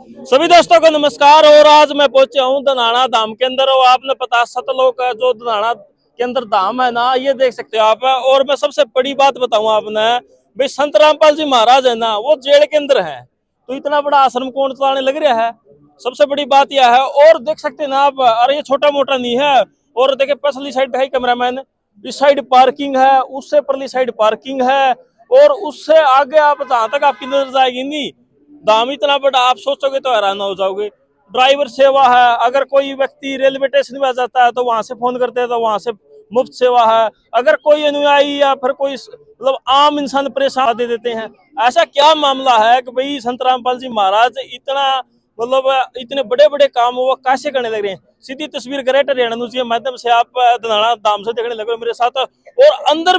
सभी दोस्तों को नमस्कार। और आज मैं पहुंचा हूँ धनाना धाम के अंदर। और आपने पता सतलोक का जो धनाना के अंदर धाम है ना, ये देख सकते हो आप। और मैं सबसे बड़ी बात बताऊं आपने, भाई संत रामपाल जी महाराज है ना, वो जेल के अंदर है। तो इतना बड़ा आश्रम कौन चलाने लग रहा है? सबसे बड़ी बात यह है। और देख सकते हैं ना आप, अरे ये छोटा मोटा नहीं है। और देखे पिछली साइड है कैमरामैन, इस साइड पार्किंग है, उससे परली साइड पार्किंग है, और उससे आगे आप जहां तक आपकी नजर जाएगी नहीं, दाम इतना बड़ा आप सोचोगे तो हैरान हो जाओगे। ड्राइवर सेवा है, अगर कोई व्यक्ति रेलवे स्टेशन में आ जाता है तो वहां से फोन करते हैं तो वहां से मुफ्त सेवा है। अगर कोई अनुयायी या फिर कोई मतलब आम इंसान परेशान दे देते हैं। ऐसा क्या मामला है कि भाई संत रामपाल जी महाराज इतना मतलब इतने बड़े बड़े काम वो कैसे करने लग रहे हैं? सीधी तस्वीर ग्रेट हरियाणा न्यूज के माध्यम से आप धनाना धाम से देखने लगे मेरे साथ। और अंदर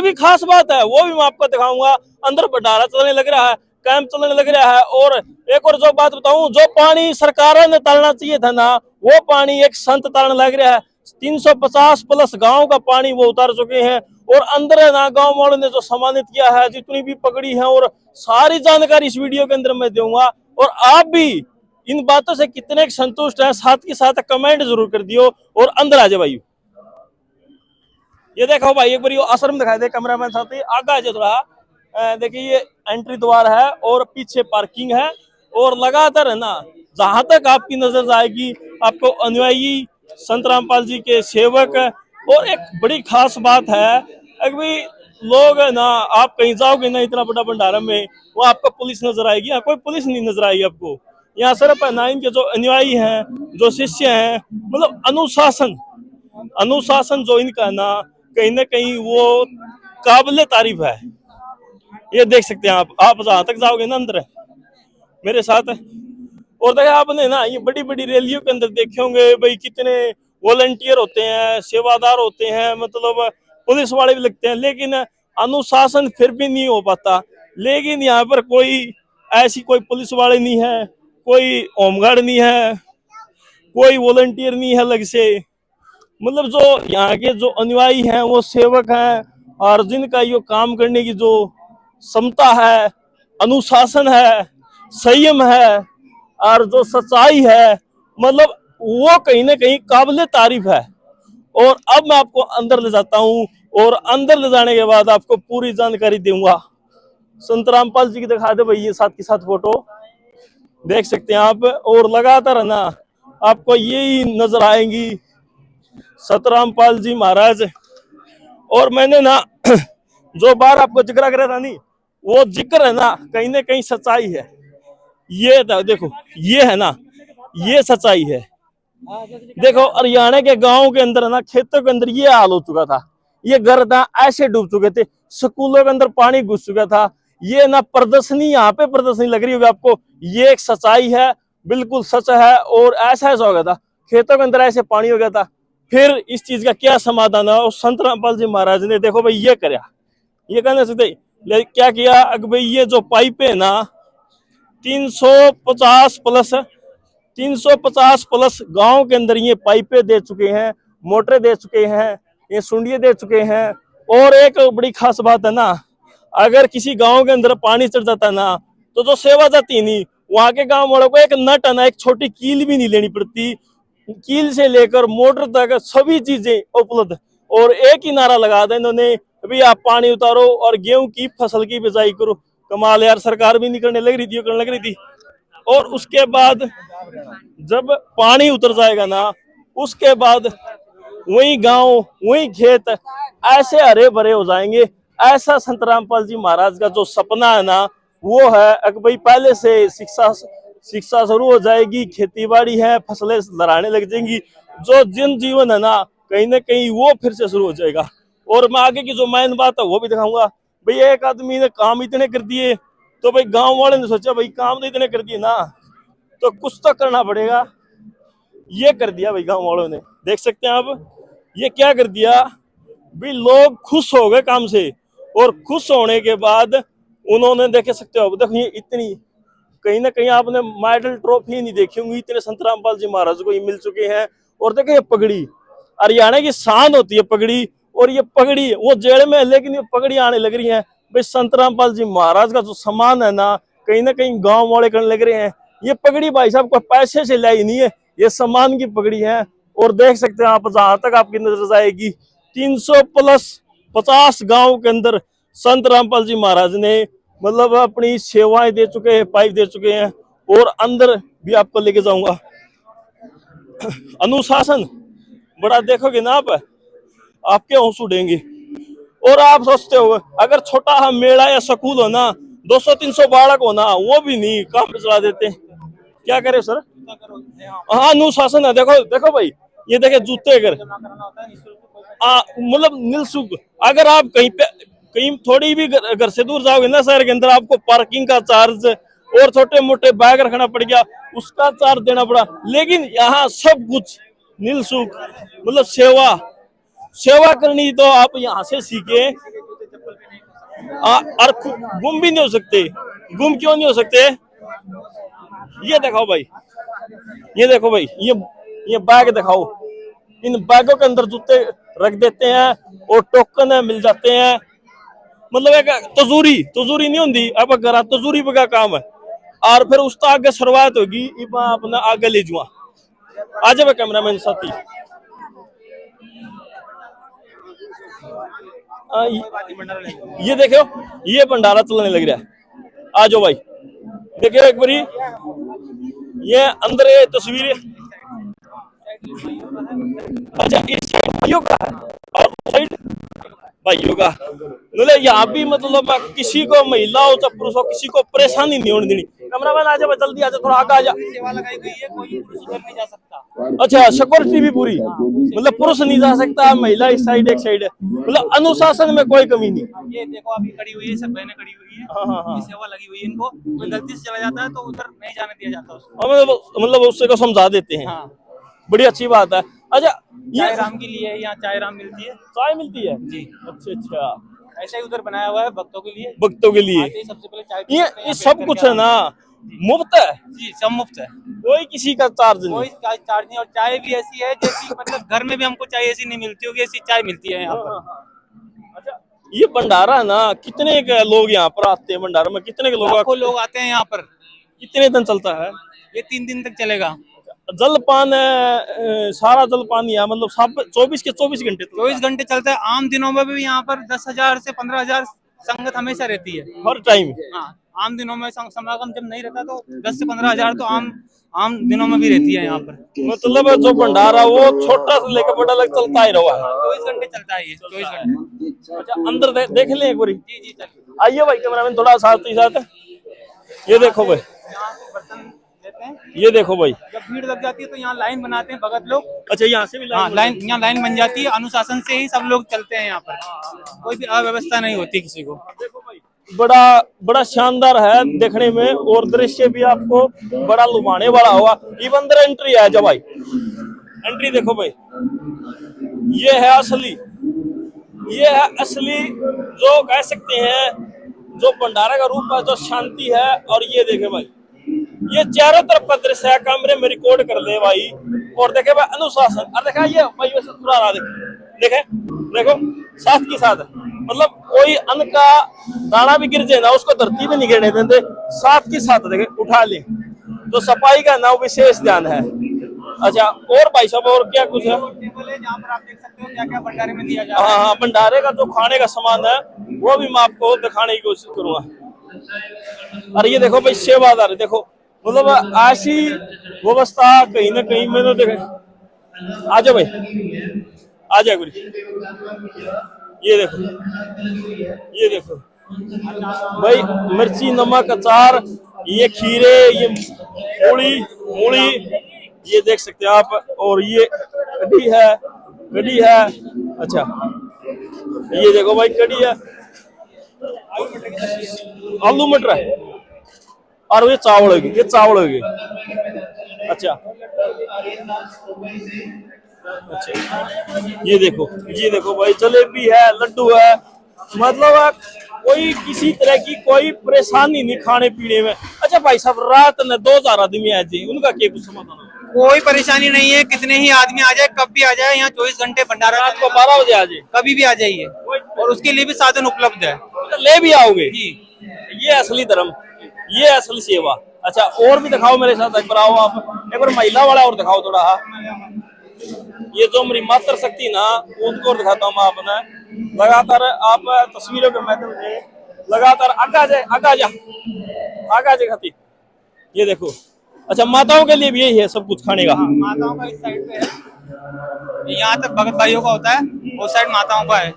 भी खास बात है, वो भी मैं आपको दिखाऊंगा। अंदर भंडारा चलने लग रहा है, कैंप चलने लग रहा है। और एक और जो बात बताऊं, जो पानी सरकार ने तालना चाहिए था ना, वो पानी एक संत तालने लग रहा है। 350 प्लस गांव का पानी वो उतार चुके हैं। और अंदर है ना, गांव वालों ने जो सम्मानित किया है, जितनी भी पगड़ी है, और सारी जानकारी इस वीडियो के अंदर मैं दूंगा। और आप भी इन बातों से कितने संतुष्ट हैं, साथ के साथ कमेंट जरूर कर दियो। और अंदर आ जाए भाई। ये देखो भाई, एक बार आश्रम दिखाई दे कैमरामैन साथ ही आगे आ जाए थोड़ा। देखिए ये एंट्री द्वार है और पीछे पार्किंग है। और लगातार है ना, जहां तक आपकी नजर जाएगी आपको अनुयायी, संत रामपाल जी के सेवक। और एक बड़ी खास बात है, अभी लोग है ना, आप कहीं जाओगे ना इतना बड़ा भंडारा में, वो आपको पुलिस नजर आएगी। यहाँ कोई पुलिस नहीं नजर आएगी आपको। यहाँ सिर्फ है ना, इनके जो अनुयायी हैं, जो शिष्य हैं, मतलब अनुशासन अनुशासन जो इनका है ना कहीं वो काबिले तारीफ है। ये देख सकते हैं आप जहां तक जाओगे ना अंदर मेरे साथ। और देखा आपने ना, ये बड़ी बड़ी रैलियों के अंदर देखे होंगे भाई, कितने वॉलंटियर होते हैं, सेवादार होते हैं, मतलब पुलिस वाले भी लगते हैं, लेकिन अनुशासन फिर भी नहीं हो पाता। लेकिन यहाँ पर कोई ऐसी कोई पुलिस वाले नहीं है, कोई होमगार्ड नहीं है, कोई वॉलंटियर नहीं है अलग से। मतलब जो यहाँ के जो अनुयायी हैं वो सेवक हैं, और जिनका ये काम करने की जो क्षमता है, अनुशासन है, संयम है, और जो सच्चाई है, मतलब वो कहीं ना कहीं काबिले तारीफ है। और अब मैं आपको अंदर ले जाता हूँ, और अंदर ले जाने के बाद आपको पूरी जानकारी दूंगा। संत रामपाल जी की दिखा दे भाई, ये साथ के साथ फोटो देख सकते हैं आप। और लगातार है ना, आपको यही नजर आएंगी सतरामपाल जी महाराज। और मैंने ना जो बार आपको जिक्र करा था नहीं, वो जिक्र है ना कहीं सच्चाई है। ये देखो, ये है ना, ये सच्चाई है। देखो हरियाणा के गांव के अंदर है ना, खेतों के अंदर ये हाल हो चुका था। ये घर ना ऐसे डूब चुके थे, स्कूलों के अंदर पानी घुस चुका था। ये ना प्रदर्शनी, यहाँ पे प्रदर्शनी लग रही होगी आपको, ये एक सच्चाई है, बिल्कुल सच है। और ऐसा हो गया था, खेतों के अंदर ऐसे पानी हो गया था। फिर इस चीज का क्या समाधान है? और संत रामपाल जी महाराज ने देखो भाई ये कराया। ये कहने से क्या किया, अगर भाई ये जो पाइप है ना, 350 प्लस 350 प्लस गांव के अंदर ये पाइपें दे चुके हैं, मोटरें दे चुके हैं, ये सुंडिये दे चुके हैं। और एक बड़ी खास बात है ना, अगर किसी गांव के अंदर पानी चढ़ जाता है ना, तो जो सेवा जाती नहीं, वहां के गांव वालों को एक नट है ना, एक छोटी कील भी नहीं लेनी पड़ती। कील से लेकर मोटर तक सभी चीजें उपलब्ध। और एक ही नारा लगा था इन्होंने, अभी आप पानी उतारो और गेहूं की फसल की बिजाई करो। कमाल यार, सरकार भी नहीं करने लग रही थी, करने लग रही थी। और उसके बाद जब पानी उतर जाएगा ना, उसके बाद वही गांव, वही खेत ऐसे हरे भरे हो जाएंगे। ऐसा संत रामपाल जी महाराज का जो सपना है ना, वो है कि भाई पहले से शिक्षा शुरू हो जाएगी, खेती बाड़ी है, फसलें लहराने लग जाएंगी, जो जन जीवन है ना कहीं वो फिर से शुरू हो जाएगा। और मैं आगे की जो मेन बात है वो भी दिखाऊंगा। भाई एक आदमी ने काम इतने कर दिए, तो भाई गांव वाले ने सोचा भाई काम तो इतने कर दिए ना, तो कुछ तो करना पड़ेगा। ये कर दिया भाई गांव वालों ने, देख सकते हैं आप। ये क्या कर दिया भाई, लोग खुश हो गए काम से। और खुश होने के बाद उन्होंने देख सकते हो, देखो ये इतनी कहीं ना कहीं आपने मेडल ट्रॉफी नहीं देखी होंगी, इतने संत रामपाल जी महाराज को ये मिल चुके हैं। और देखो ये पगड़ी हरियाणा की शान होती है पगड़ी। और ये पगड़ी वो जेल में है, लेकिन ये पगड़ी आने लग रही है भाई। संत रामपाल जी महाराज का जो सम्मान है ना कहीं गांव वाले करने लग रहे हैं। ये पगड़ी भाई साहब को पैसे से लाई नहीं है, ये सम्मान की पगड़ी है। और देख सकते हैं आप, जहां तक आपकी नजर जाएगी 300 प्लस 50 गांव के अंदर संत रामपाल जी महाराज ने मतलब अपनी सेवाएं दे चुके हैं, पाइप दे चुके हैं। और अंदर भी आपको लेके जाऊंगा। अनुशासन बड़ा देखोगे ना आप, आपके होश उड़ेंगे। और आप सोचते हो अगर छोटा हम मेला या स्कूल हो ना, 200-300 बालक हो ना, वो भी नहीं काम पे चला देते। क्या करे सर? हाँ, अनुशासन है। देखो देखो भाई, ये देखे जूते अगर मतलब निःशुल्क, अगर आप कहीं थोड़ी भी घर से दूर जाओगे ना शहर के अंदर, आपको पार्किंग का चार्ज और छोटे मोटे बैग रखना पड़ गया, उसका चार्ज देना पड़ा। लेकिन यहाँ सब कुछ निःशुल्क, मतलब सेवा करनी तो आप यहाँ से सीखे। और गुम भी नहीं हो सकते। गुम क्यों नहीं हो सकते? ये दिखाओ भाई, ये देखो भाई, ये बैग दिखाओ। इन बैगों के अंदर जूते रख देते हैं और टोकन मिल जाते हैं। मतलब एक तजूरी नहीं होती, अब घर तजूरी का काम है। और फिर उसका आगे शुरुआत होगी, अपना आगे ले जुआ। आ जाए कैमरामैन साथी। ये देखो, ये भंडारा चलने लग रहा है। आ जाओ भाई, देखियो एक बारी, ये अंदर ये तस्वीर। अच्छा, इस साइड भाइयों का है और साइड भाइयों का। मतलब यहाँ भी मतलब किसी को, महिला हो चाहे पुरुष हो, किसी को परेशानी नहीं होने देनी। कैमरामैन आ जाए, जल्दी आ जाए, थोड़ा आगे आ जाए। सेवा लगाई गई है, कोई पुरुष उधर नहीं जा सकता। अच्छा, सिक्योरिटी भी पूरी, मतलब पुरुष नहीं जा सकता, महिला इस साइड एक साइड है, मतलब अनुशासन में कोई कमी नहीं। ये देखो अभी खड़ी हुई है, सब बहनें खड़ी हुई है। हाँ। ये सेवा लगी हुई है इनको। कोई गलती से चला जाता है तो उधर नहीं जाने दिया जाता उसको। मतलब उससे को समझा देते हैं। हाँ, बड़ी अच्छी बात है। अच्छा, ये चाय राम के लिए है, यहाँ चाय राम मिलती है। चाय मिलती है जी, अच्छा। ऐसा ही उधर बनाया हुआ है भक्तों के लिए। भक्तों के लिए आते ही सबसे पहले चाय ये सब कुछ है ना, मुफ्त है। जी, सब मुफ्त है, कोई किसी का चार्ज कोई नहीं। चार्ज नहीं। और चाय भी ऐसी है जैसी मतलब घर में भी हमको चाय ऐसी नहीं मिलती होगी, ऐसी चाय मिलती है यहाँ पर। अच्छा, ये भंडारा ना, कितने के लोग यहाँ पर आते हैं? भंडारा में कितने के लाखों लोग आते हैं यहाँ पर। कितने दिन चलता है? ये 3 दिन तक चलेगा। जलपान सारा जलपान यहाँ मतलब सब 24 के 24 घंटे 24 घंटे चलता है। आम दिनों में भी यहाँ पर 10,000 से 15,000 संगत हमेशा रहती है हर टाइम। हाँ, आम दिनों में समागम जब नहीं रहता तो 10 से 15,000 तो आम दिनों में भी रहती है यहाँ पर। मतलब जो भंडारा वो छोटा से लेकर बड़ा लग चलता ही रहा है। 24 घंटे चलता है ये, 24 घंटे। अच्छा, अंदर देख लें एक बारी। जी जी, चलिए। आइए भाई कैमरामैन, थोड़ा साथ ही साथ। ये देखो भाई, यहाँ से बर्तन लेते हैं। ये देखो भाई, जब भीड़ लग जाती है तो यहाँ लाइन बनाते हैं भगत लोग। अच्छा यहाँ से भी हाँ, यहाँ लाइन बन जाती है। अनुशासन से ही सब लोग चलते हैं यहाँ पर, कोई भी अव्यवस्था नहीं होती किसी को। देखो भाई, बड़ा शानदार है देखने में, और दृश्य भी आपको बड़ा लुभाने वाला होगा। इवन अंदर एंट्री है, जब भाई एंट्री देखो भाई, ये है असली जो कह सकते हैं जो भंडारा का रूप है, जो शांति है। और ये देखे भाई, ये चारों तरफ का दृश्य है, कैमरे में रिकॉर्ड कर ले भाई। और देखे भाई अनुशासन, और देखा ये भाई वैसे पूरा रहा, देखे देखो साथ के साथ, मतलब कोई अन्न का दाना भी गिर जाए ना, उसको धरती पे नहीं गिरने देते, साथ के साथ देखे उठा ले। तो सफाई का ना विशेष ध्यान है। अच्छा, और भाई साहब और क्या कुछ है? टेबल है जहाँ पर आप देख सकते हो क्या क्या भंडारे में दिया जा रहा है। हाँ, भंडारे का जो खाने का सामान है वो भी मैं आपको दिखाने की कोशिश करूंगा। और ये देखो भाई, सेवादार देखो, मतलब ऐसी व्यवस्था कहीं ना कहीं मैंने देखे। आ जाओ भाई, आ जाओ गुरी। ये देखो भाई, मिर्ची नमक अचार, ये खीरे, ये मूली, ये देख सकते हैं आप। और ये कढ़ी है। अच्छा, ये देखो भाई, कढ़ी है, आलू मटर है, और ये चावल होगी। अच्छा, ये देखो भाई, जलेबी है, लड्डू है, मतलब कोई किसी तरह की कोई परेशानी नहीं खाने पीने में। अच्छा भाई साहब, रात में 2,000 आदमी आ जाए, उनका क्या कुछ समाधान? कोई परेशानी नहीं है, कितने ही आदमी आ जाए, कब भी आ जाए, यहाँ 24 घंटे भंडारा। रात को 12 बजे आ जाए, कभी भी आ जाइए, और उसके लिए भी साधन उपलब्ध है। ले भी आओगे जी, ये असली धर्म, ये असली सेवा। अच्छा और भी दिखाओ मेरे साथ एक बार, आओ आप एक बार महिला वाला और दिखाओ थोड़ा। ये जो मेरी मातृ शक्ति ना उनको और दिखाता हूँ मैं अपने, लगातार आप तस्वीरों के माध्यम से लगातार आगा जाए खाती, ये देखो। अच्छा माताओं के लिए भी यही है सब कुछ खाने का? माताओं का इस साइड पे है, यहाँ तक भगत भाइयों का होता है, उस साइड माताओं का है।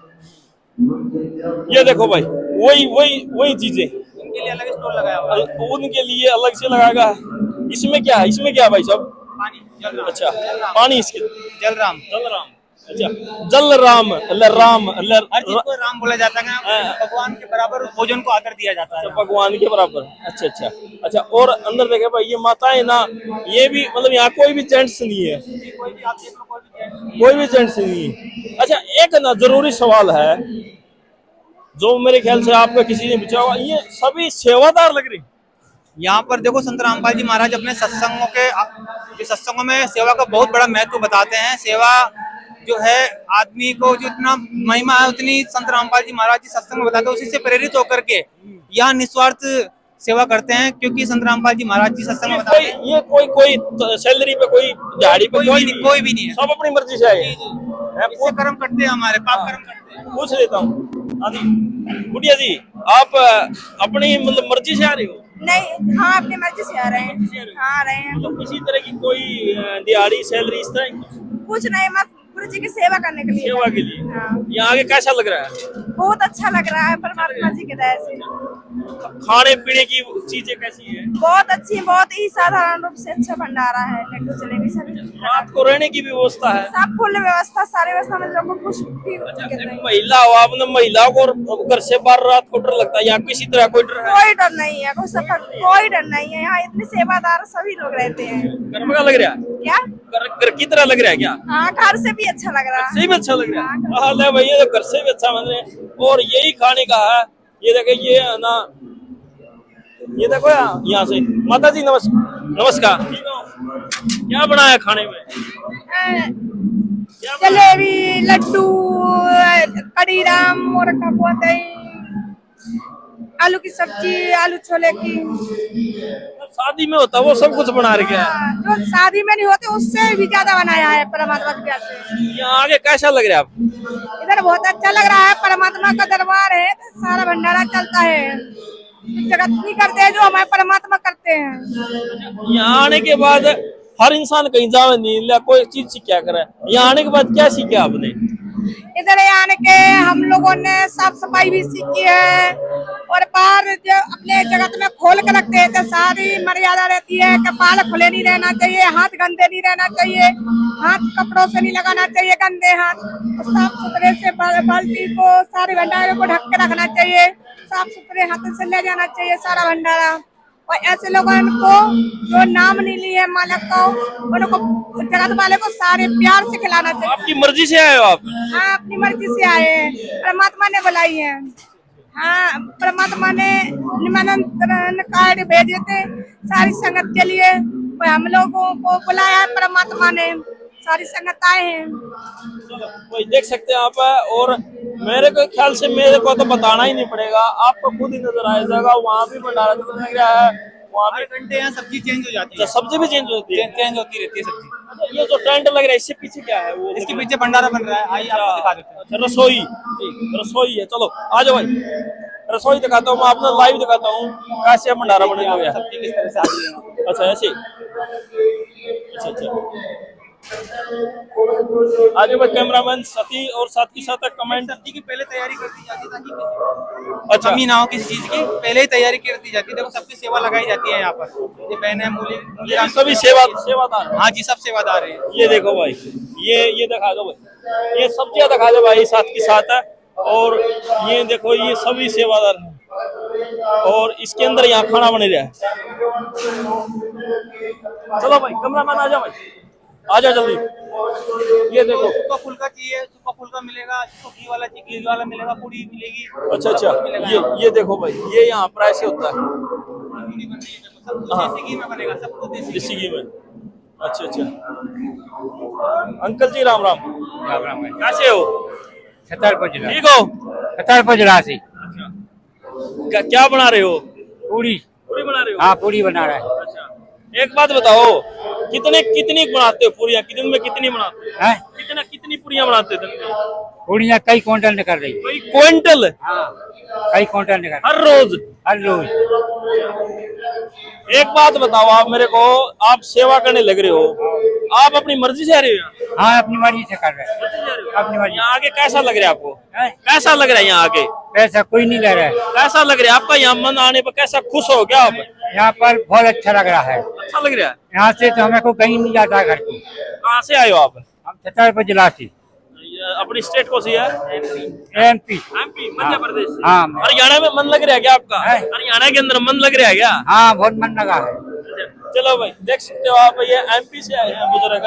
ये देखो भाई वही वही वही चीजें उनके लिए अलग स्टॉल लगाया हुआ है। उनके लिए अलग से लगाएगा। इसमें क्या है, इसमें क्या है भाई साहब? पानी जलराम। अच्छा पानी इसके जलराम। जलराम। अच्छा जलराम राम हर चीज को राम बोला जाता है, भगवान के बराबर उस भोजन को आदर दिया जाता है। भगवान के बराबर। अच्छा अच्छा अच्छा। और अंदर देखे भाई ये माताएं ना, ये भी मतलब यहाँ कोई भी जेंट्स नहीं है, कोई भी आप देख लो, कोई भी जेंट्स नहीं है। अच्छा एक ना जरूरी सवाल है जो मेरे ख्याल से आपका किसी ने पूछा होगा, ये सभी सेवादार लग रहे? यहाँ पर देखो संत रामपाल जी महाराज अपने सत्संगों में सेवा का बहुत बड़ा महत्व बताते हैं। सेवा जो है आदमी को जो इतना महिमा है उतनी संत रामपाल जी महाराज जी सत्संग में बताते हैं। उसी से प्रेरित होकर के यहाँ निस्वार्थ सेवा करते हैं, क्योंकि संत रामपाल जी महाराज जी सत्संग में बताते हैं। ये कोई सैलरी पे, कोई दिहाड़ी पे, कोई भी नहीं है, सब अपनी मर्जी से आए। इससे कर्म करते हैं, हमारे पाप कर्म करते हैं। पूछ लेता हूँ हाँ जी बुढ़िया जी, आप अपनी मतलब मर्जी से आ रहे हो? नहीं, हाँ अपनी मर्जी से आ रहे हैं। हाँ आ रहे हैं। मतलब किसी तरह की कोई दिहाड़ी सैलरी इस तरह कुछ नहीं, मैं गुरु जी की सेवा करने के लिए। सेवा के लिए? हाँ। यहाँ आगे कैसा लग रहा है? बहुत अच्छा लग रहा है परमात्मा जी के दया से। खाने पीने की चीजें कैसी है? बहुत अच्छी, बहुत ही साधारण रूप से अच्छा भंडारा है, लड्डू जलेबी सभी। रात को रहने की भी व्यवस्था है? सब फुल व्यवस्था, सारी व्यवस्था में लोगों को कुछ भी महिला हो आपने, महिलाओं को घर से बाहर रात को डर लगता है, यहाँ किसी तरह कोई डर है? कोई डर नहीं है, कोई सफर कोई डर नहीं है। यहाँ इतने सेवादार सभी लोग रहते हैं। घर का लग रहा है क्या? घर की तरह लग रहा है क्या? हाँ घर से भी अच्छा लग रहा है। सही में अच्छा लग रहा है। हाँ ले भैया तो घर से भी अच्छा बन रहे हैं। और यही खाने का है, ये देखे ये है ना, ये देखो यहाँ से। माता जी नमस्कार। क्या बनाया खाने में? जलेबी, लड्डू, कड़ी राम और दही, आलू की सब्जी, आलू छोले की। शादी में होता वो सब कुछ बना रखे है? जो शादी में नहीं होते उससे भी ज्यादा बनाया है परमात्मा की दया से। यहाँ आगे कैसा लग रहा है आपको? इधर बहुत अच्छा लग रहा है, परमात्मा का दरबार है तो सारा भंडारा चलता है। जगत नहीं करते हैं जो हमारे परमात्मा करते हैं। यहाँ आने के बाद हर इंसान कहीं जावे नहीं, कोई चीज सीखा करे। यहाँ आने के बाद क्या सीखा आपने? इधर आने के हम लोगों ने साफ सफाई भी सीखी है, और बाहर जो अपने जगत में खोल कर रखते हैं तो सारी मर्यादा रहती है। कपाल खुले नहीं रहना चाहिए, हाथ गंदे नहीं रहना चाहिए, हाथ कपड़ों से नहीं लगाना चाहिए गंदे हाथ, साफ सुथरे से बाल्टी को सारे भंडारे को ढक के रखना चाहिए, साफ सुथरे हाथों से ले जाना चाहिए सारा भंडारा। और ऐसे लोगों को जो नाम नहीं लिए मालक को, उनको जगत वाले को सारे प्यार से खिलाना चाहिए। आपकी मर्जी से आए हो आप? हाँ अपनी मर्जी से आए हैं, परमात्मा ने बुलाई है। हाँ परमात्मा ने निमंत्रण कार्ड भेजे थे सारी संगत के लिए, और हम लोगों को बुलाया है परमात्मा ने, सारी संगत आए हैं। वही देख सकते हैं आप। और मेरे को ख्याल से मेरे को तो बताना ही नहीं पड़ेगा, आपको खुद ही नजर आ जाएगा। वहाँ भी भंडारा चल रहा है, वहाँ भी घंटे यहाँ सब्जी चेंज हो जाती है। सब्जी भी चेंज होती है? चेंज होती रहती है सब्जी। अच्छा, ये जो टेंट लग रहा है इससे पीछे क्या है? वो इसके पीछे भंडारा बन रहा है, आइए आपको दिखा देते हैं। अच्छा रसोई है। चलो आ जाओ भाई, रसोई दिखाता हूँ मैं आपने, लाइव दिखाता हूँ कैसे भंडारा बने हुए। सब्जी किस तरह से आ रही है? अच्छा ऐसे? अच्छा आज भाई कैमरामैन सती और साथ के साथ कमेंट। सब्जी की पहले तैयारी कर दी जाती है ताकि अच्छा कमी ना हो किसी चीज की, पहले ही तैयारी कर दी जाती है। देखो सबकी सेवा लगाई जाती है यहाँ पर। ये बहन है मूली सभी सेवादार। हाँ जी सब सेवादार है। ये देखो भाई, ये दिखा दो भाई, ये सब्जियां दिखा दो भाई साथ के साथ है। और ये देखो ये सभी सेवादार हैं, और इसके अंदर यहाँ खाना बने रहा है। चलो भाई कैमरामैन आ जाओ भाई, आ जाओ जल्दी। ये देखो सूखा फुल्का चाहिए, सूखा फुल्का मिलेगा, इसको घी वाला चाहिए घी वाला मिलेगा, पूरी मिलेगी। अच्छा ये देखो भाई, ये यहाँ पर ऐसे होता है। हाँ देसी घी में बनेगा, सब कुछ देसी घी में। अच्छा अंकल जी राम राम। कैसे हो? छतरपुर ठीक हो? जिला से। क्या बना रहे हो? पूरी बना रहे हो? हाँ पूरी बना रहा है। एक बात बताओ, कितनी बनाते हो पूरियां, कितने में कितनी बनाते हो? हैं? कितनी पूरियां बनाते हो दिन में? पूड़ियाँ कई क्विंटल निकल रही। कोई क्विंटल कई क्विंटल निकल हर रोज? हर रोज। एक बात बताओ आप मेरे को, आप सेवा करने लग रहे हो, आप अपनी मर्जी से आ रहे हो? हाँ, अपनी मर्जी से कर रहे हैं। अपनी मर्जी। यहाँ आके कैसा लग रहा है आपको? हैं? कैसा लग रहा है यहाँ आके? पैसा कोई नहीं ले रहा है। कैसा लग रहा है आपका यहाँ मन आने पर? कैसा खुश हो क्या आप? यहाँ पर बहुत अच्छा लग रहा है। अच्छा लग रहा है। यहाँ से तो हमें को कहीं नहीं जाता है घर को। कहाँ से आए हो आप? हम छतरपुर जिला से। ये अपनी स्टेट कौन सी है? एमपी। एमपी, मध्य प्रदेश से। हाँ। हरियाणा में मन लग रहा है क्या आपका? है। हरियाणा के अंदर मन लग रहा है क्या? हाँ, बहुत मन लगा है। चलो भाई, देख सकते हो आप, ये एमपी से आए हैं बुजुर्ग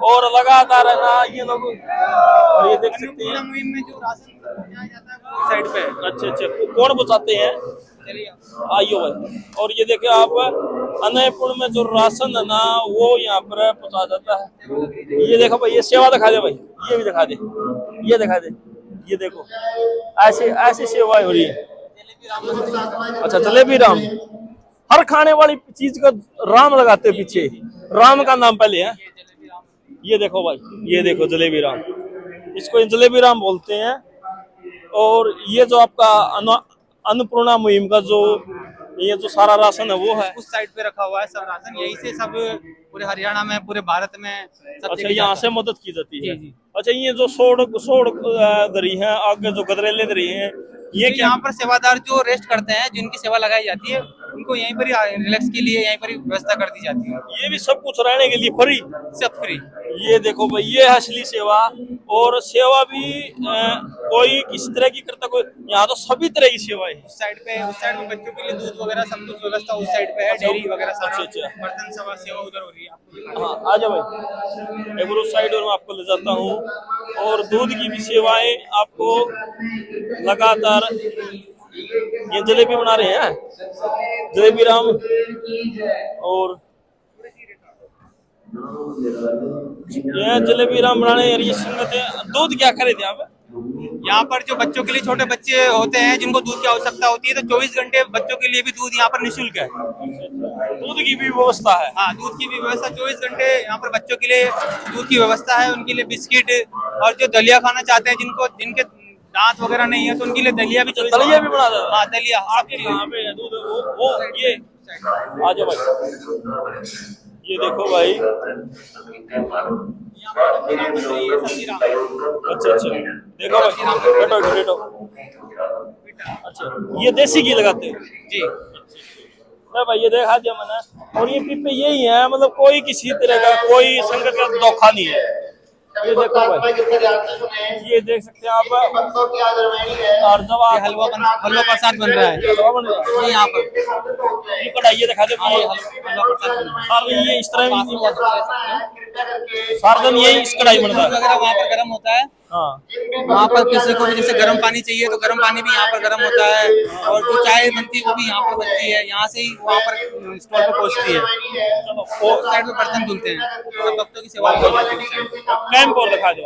और लगातार है ना ये लोग, और ये देख सकते हैं। मुहिम में जो राशन पहुंचाया जाता है वो साइड पे है। अच्छा, कौन पहुंचाते हैं? आइयो भाई, और ये देखिए आप, अनयपुर में जो राशन है ना वो यहाँ पर पहुंचा जाता है। ये देखो भाई, ये सेवा दिखा दे भाई, ये भी दिखा दे, ये दिखा दे, ये देखो ऐसी सेवाएं हो रही है। अच्छा, जलेबी राम, हर खाने वाली चीज का राम लगाते हैं पीछे, राम का नाम पहले है। ये देखो भाई, ये देखो जलेबी राम, इसको जलेबी राम बोलते हैं। और ये जो आपका अन्नपूर्णा मुहिम का जो ये जो सारा राशन है वो है उस साइड पे रखा हुआ है सब राशन, यही से सब पूरे हरियाणा में, पूरे भारत में सब अच्छा, जगह यहाँ जाता से मदद की जाती है। जी। अच्छा, ये जो सोड़ दरी है, आगे जो गदरेले दरी है, ये ये क्या? यहाँ पर सेवादार जो रेस्ट करते हैं, जिनकी सेवा लगाई जाती है, उनको यहीं पर ही रिलैक्स के लिए यहीं पर ही व्यवस्था कर दी जाती है। ये भी सब कुछ रहने के लिए फ्री? सब फ्री। ये देखो भाई, ये है असली सेवा। और सेवा भी कोई किस तरह की करता, कोई यहाँ तो सभी तरह की सेवा है। उस साइड में बच्चों के लिए दूध वगैरह सब कुछ व्यवस्था उस साइड पे है, डेयरी वगैरह सारा। अच्छा। बर्तन सेवा उधर हो रही है आपको। हाँ, आ जाओ भाई, एक बार उस साइड और मैं आपको ले जाता हूँ। और दूध की भी सेवाएं आपको लगातार, ये जलेबी बना रहे हैं, जलेबी राम। और ये जलेबी राम बनाने यार, ये संगत है। दूध क्या खरीदे आप? यहाँ पर जो बच्चों के लिए, छोटे बच्चे होते हैं जिनको दूध की आवश्यकता होती है, तो 24 घंटे बच्चों के लिए भी दूध यहाँ पर निःशुल्क है। दूध की भी व्यवस्था है? हाँ, दूध की भी व्यवस्था 24 घंटे यहाँ पर बच्चों के लिए दूध की व्यवस्था है। उनके लिए बिस्किट, और जो दलिया खाना चाहते हैं, जिनके दांत वगैरह नहीं है, तो उनके लिए दलिया भी। दलिया भी बना देता? हाँ, दलिया आपके यहाँ पे दूध वो ये आ जाओ भाई, ये देखो भाई। अच्छा, देखो भाई, बैठो। अच्छा, ये देसी घी लगाते हो? जी। ना भाई, ये देखा दिया मैंने। और ये पीपे यही है, मतलब कोई किसी तरह का कोई संगत का धोखा नहीं है। ये देखो भाई, ये देख सकते हैं आप। और जब आप हलवा प्रसाद बन रहा है ये यहाँ पर, ये कढ़ाई ये दिखा दे, हलवा प्रसाद ये इस तरह सारा दिन यही इस कढ़ाई बनता है। वगैरह वहाँ पर गर्म होता है। हाँ, वहाँ पर किसी को भी जैसे गर्म पानी चाहिए तो गर्म पानी भी यहाँ पर गर्म होता है, और जो चाय बनती है वो भी यहाँ पर बनती है। यहाँ से ही वहाँ पर स्टॉल पर पहुँचती है। वो साइड में बर्तन धुलते हैं, सब भक्तों की सेवा होती है। कैंप और दिखा दो,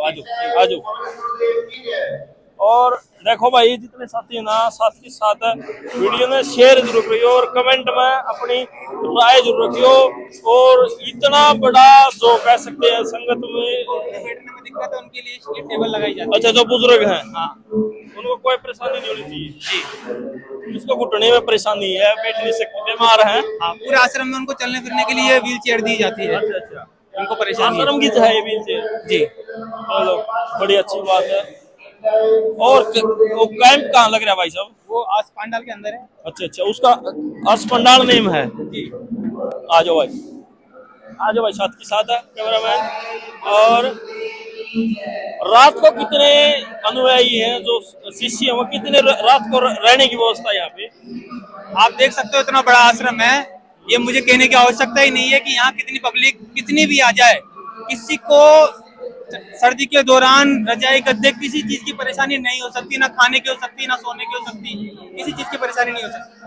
आजो। और देखो भाई, जितने साथी है ना, साथ के साथ वीडियो में शेयर जरूर करियो और कमेंट में अपनी राय जरूर रखियो। और इतना बड़ा जो कह सकते हैं संगत में बैठने में दिक्कत है, उनके लिए इसलिए टेबल लगाई जाती है। अच्छा, जो बुजुर्ग हैं, हाँ, उनको कोई परेशानी नहीं होनी चाहिए जी, जिसको घुटने में परेशानी है, बैठ नहीं सकते, बीमार हैं। हाँ, पूरे आश्रम में उनको चलने फिरने के लिए व्हील चेयर दी जाती है। अच्छा, उनको परेशानी आश्रम की है ये व्हील चेयर जी। चलो, बड़ी अच्छी बात है। और वो कैंप कहाँ लग रहा है भाई साहब? वो आज पंडाल के अंदर है। अच्छा, उसका अर्श पंडाल नेम है जी। आ जाओ भाई, साथ के साथ है कैमरामैन। और रात को कितने अनुयायी हैं, जो शिष्य हैं, वो कितने रात को रहने की व्यवस्था है यहाँ पे? आप देख सकते हो, इतना बड़ा आश्रम है। ये मुझे कहने की आवश्यकता ही नहीं है कि यहाँ कितनी पब्लिक कितनी भी आ जाए, किसी को सर्दी के दौरान रजाई गद्दे किसी चीज की परेशानी नहीं हो सकती, ना खाने की हो सकती, ना सोने की हो सकती, किसी चीज की परेशानी नहीं हो सकती।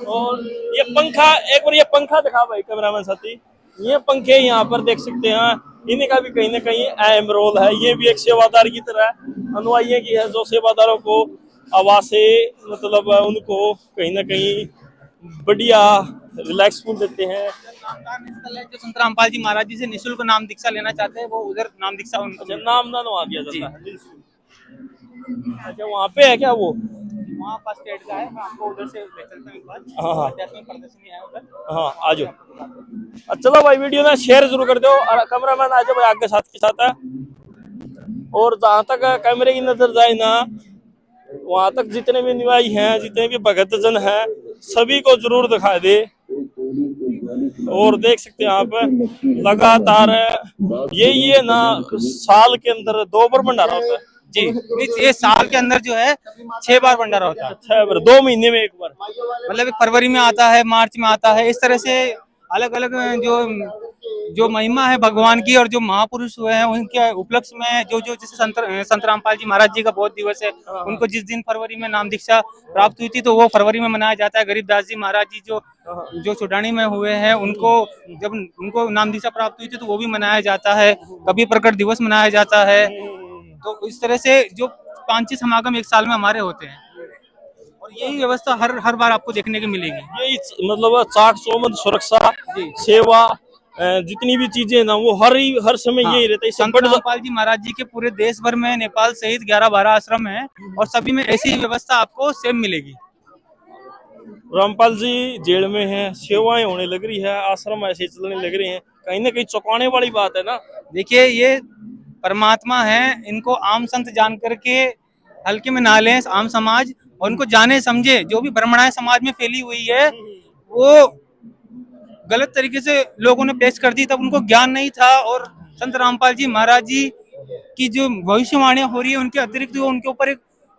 और ये पंखा, एक बार ये पंखा दिखा भाई कैमरामैन साथी। ये पंखे यहाँ पर देख सकते हैं, इनका भी कहीं ना कहीं अहम रोल है। ये भी एक सेवादार की तरह अनुयायियों की है, जो सेवादारों को आवाज़ से मतलब उनको कहीं ना कहीं बढ़िया रिलैक्सफुल देते हैं। जो संत रामपाल जी महाराज जी से निःशुल्क नाम दीक्षा लेना चाहते हैं वो उधर नाम दीक्षा उनको अच्छा, नामदान वहाँ दिया जाता है। अच्छा, वहाँ पे है क्या वो? वहाँ फर्स्ट एड का है, मैं आपको उधर से ले चलता हूँ एक बार। हाँ हाँ अध्यात्म प्रदर्शनी है उधर। हाँ, आ जाओ। चलो भाई, वीडियो ना शेयर जरूर कर दो और कैमरामैन आ जाओ भाई आगे साथ के साथ है। और जहाँ तक कैमरे की नजर जाए ना, वहां तक जितने भी अनुयायी हैं, जितने भी भगत जन हैं, सभी को जरूर दिखा दे। और देख सकते हैं आप लगातार ये ना साल के अंदर 2 बार भंडारा होता है जी, ये साल के अंदर जो है 6 बार भंडारा होता है। 6 बार, 2 महीने में 1 बार। मतलब एक फरवरी में आता है, मार्च में आता है, इस तरह से अलग अलग जो महिमा है भगवान की और जो महापुरुष हुए हैं उनके उपलक्ष्य में जो जैसे संत रामपाल जी महाराज जी का बहुत दिवस है, उनको जिस दिन फरवरी में नाम दीक्षा प्राप्त हुई थी तो वो फरवरी में मनाया जाता है। गरीबदास जी महाराज जी जो चुडानी में हुए हैं, उनको जब उनको नाम दीक्षा प्राप्त हुई थी तो वो भी मनाया जाता है। कभी प्रकट दिवस मनाया जाता है। तो इस तरह से जो 5-6 समागम एक साल में हमारे होते हैं और यही व्यवस्था हर बार आपको देखने को मिलेगी। यही मतलब चाक चौबंद सुरक्षा सेवा जितनी भी चीजें ना वो हर समय यही रहता है। संत रामपाल जी महाराज जी के पूरे देश भर में नेपाल सहित 11-12 आश्रम हैं और सभी में ऐसी व्यवस्था आपको सेम मिलेगी। रामपाल जी जेल में हैं, सेवाएं होने लग रही है, आश्रम ऐसे चलने लग रहे हैं, कहीं ना कहीं चौंकाने वाली बात है ना। देखिए, ये परमात्मा है, इनको आम संत जान करके हल्के में ना लें आम समाज, और उनको जाने समझे। जो भी भ्रमणाएं समाज में फैली हुई है वो गलत तरीके से लोगों ने पेश कर दी, तब उनको ज्ञान नहीं था। और संत रामपाल जी महाराज जी की जो भविष्यवाणियां हो रही है उनके अतिरिक्त वो उनके ऊपर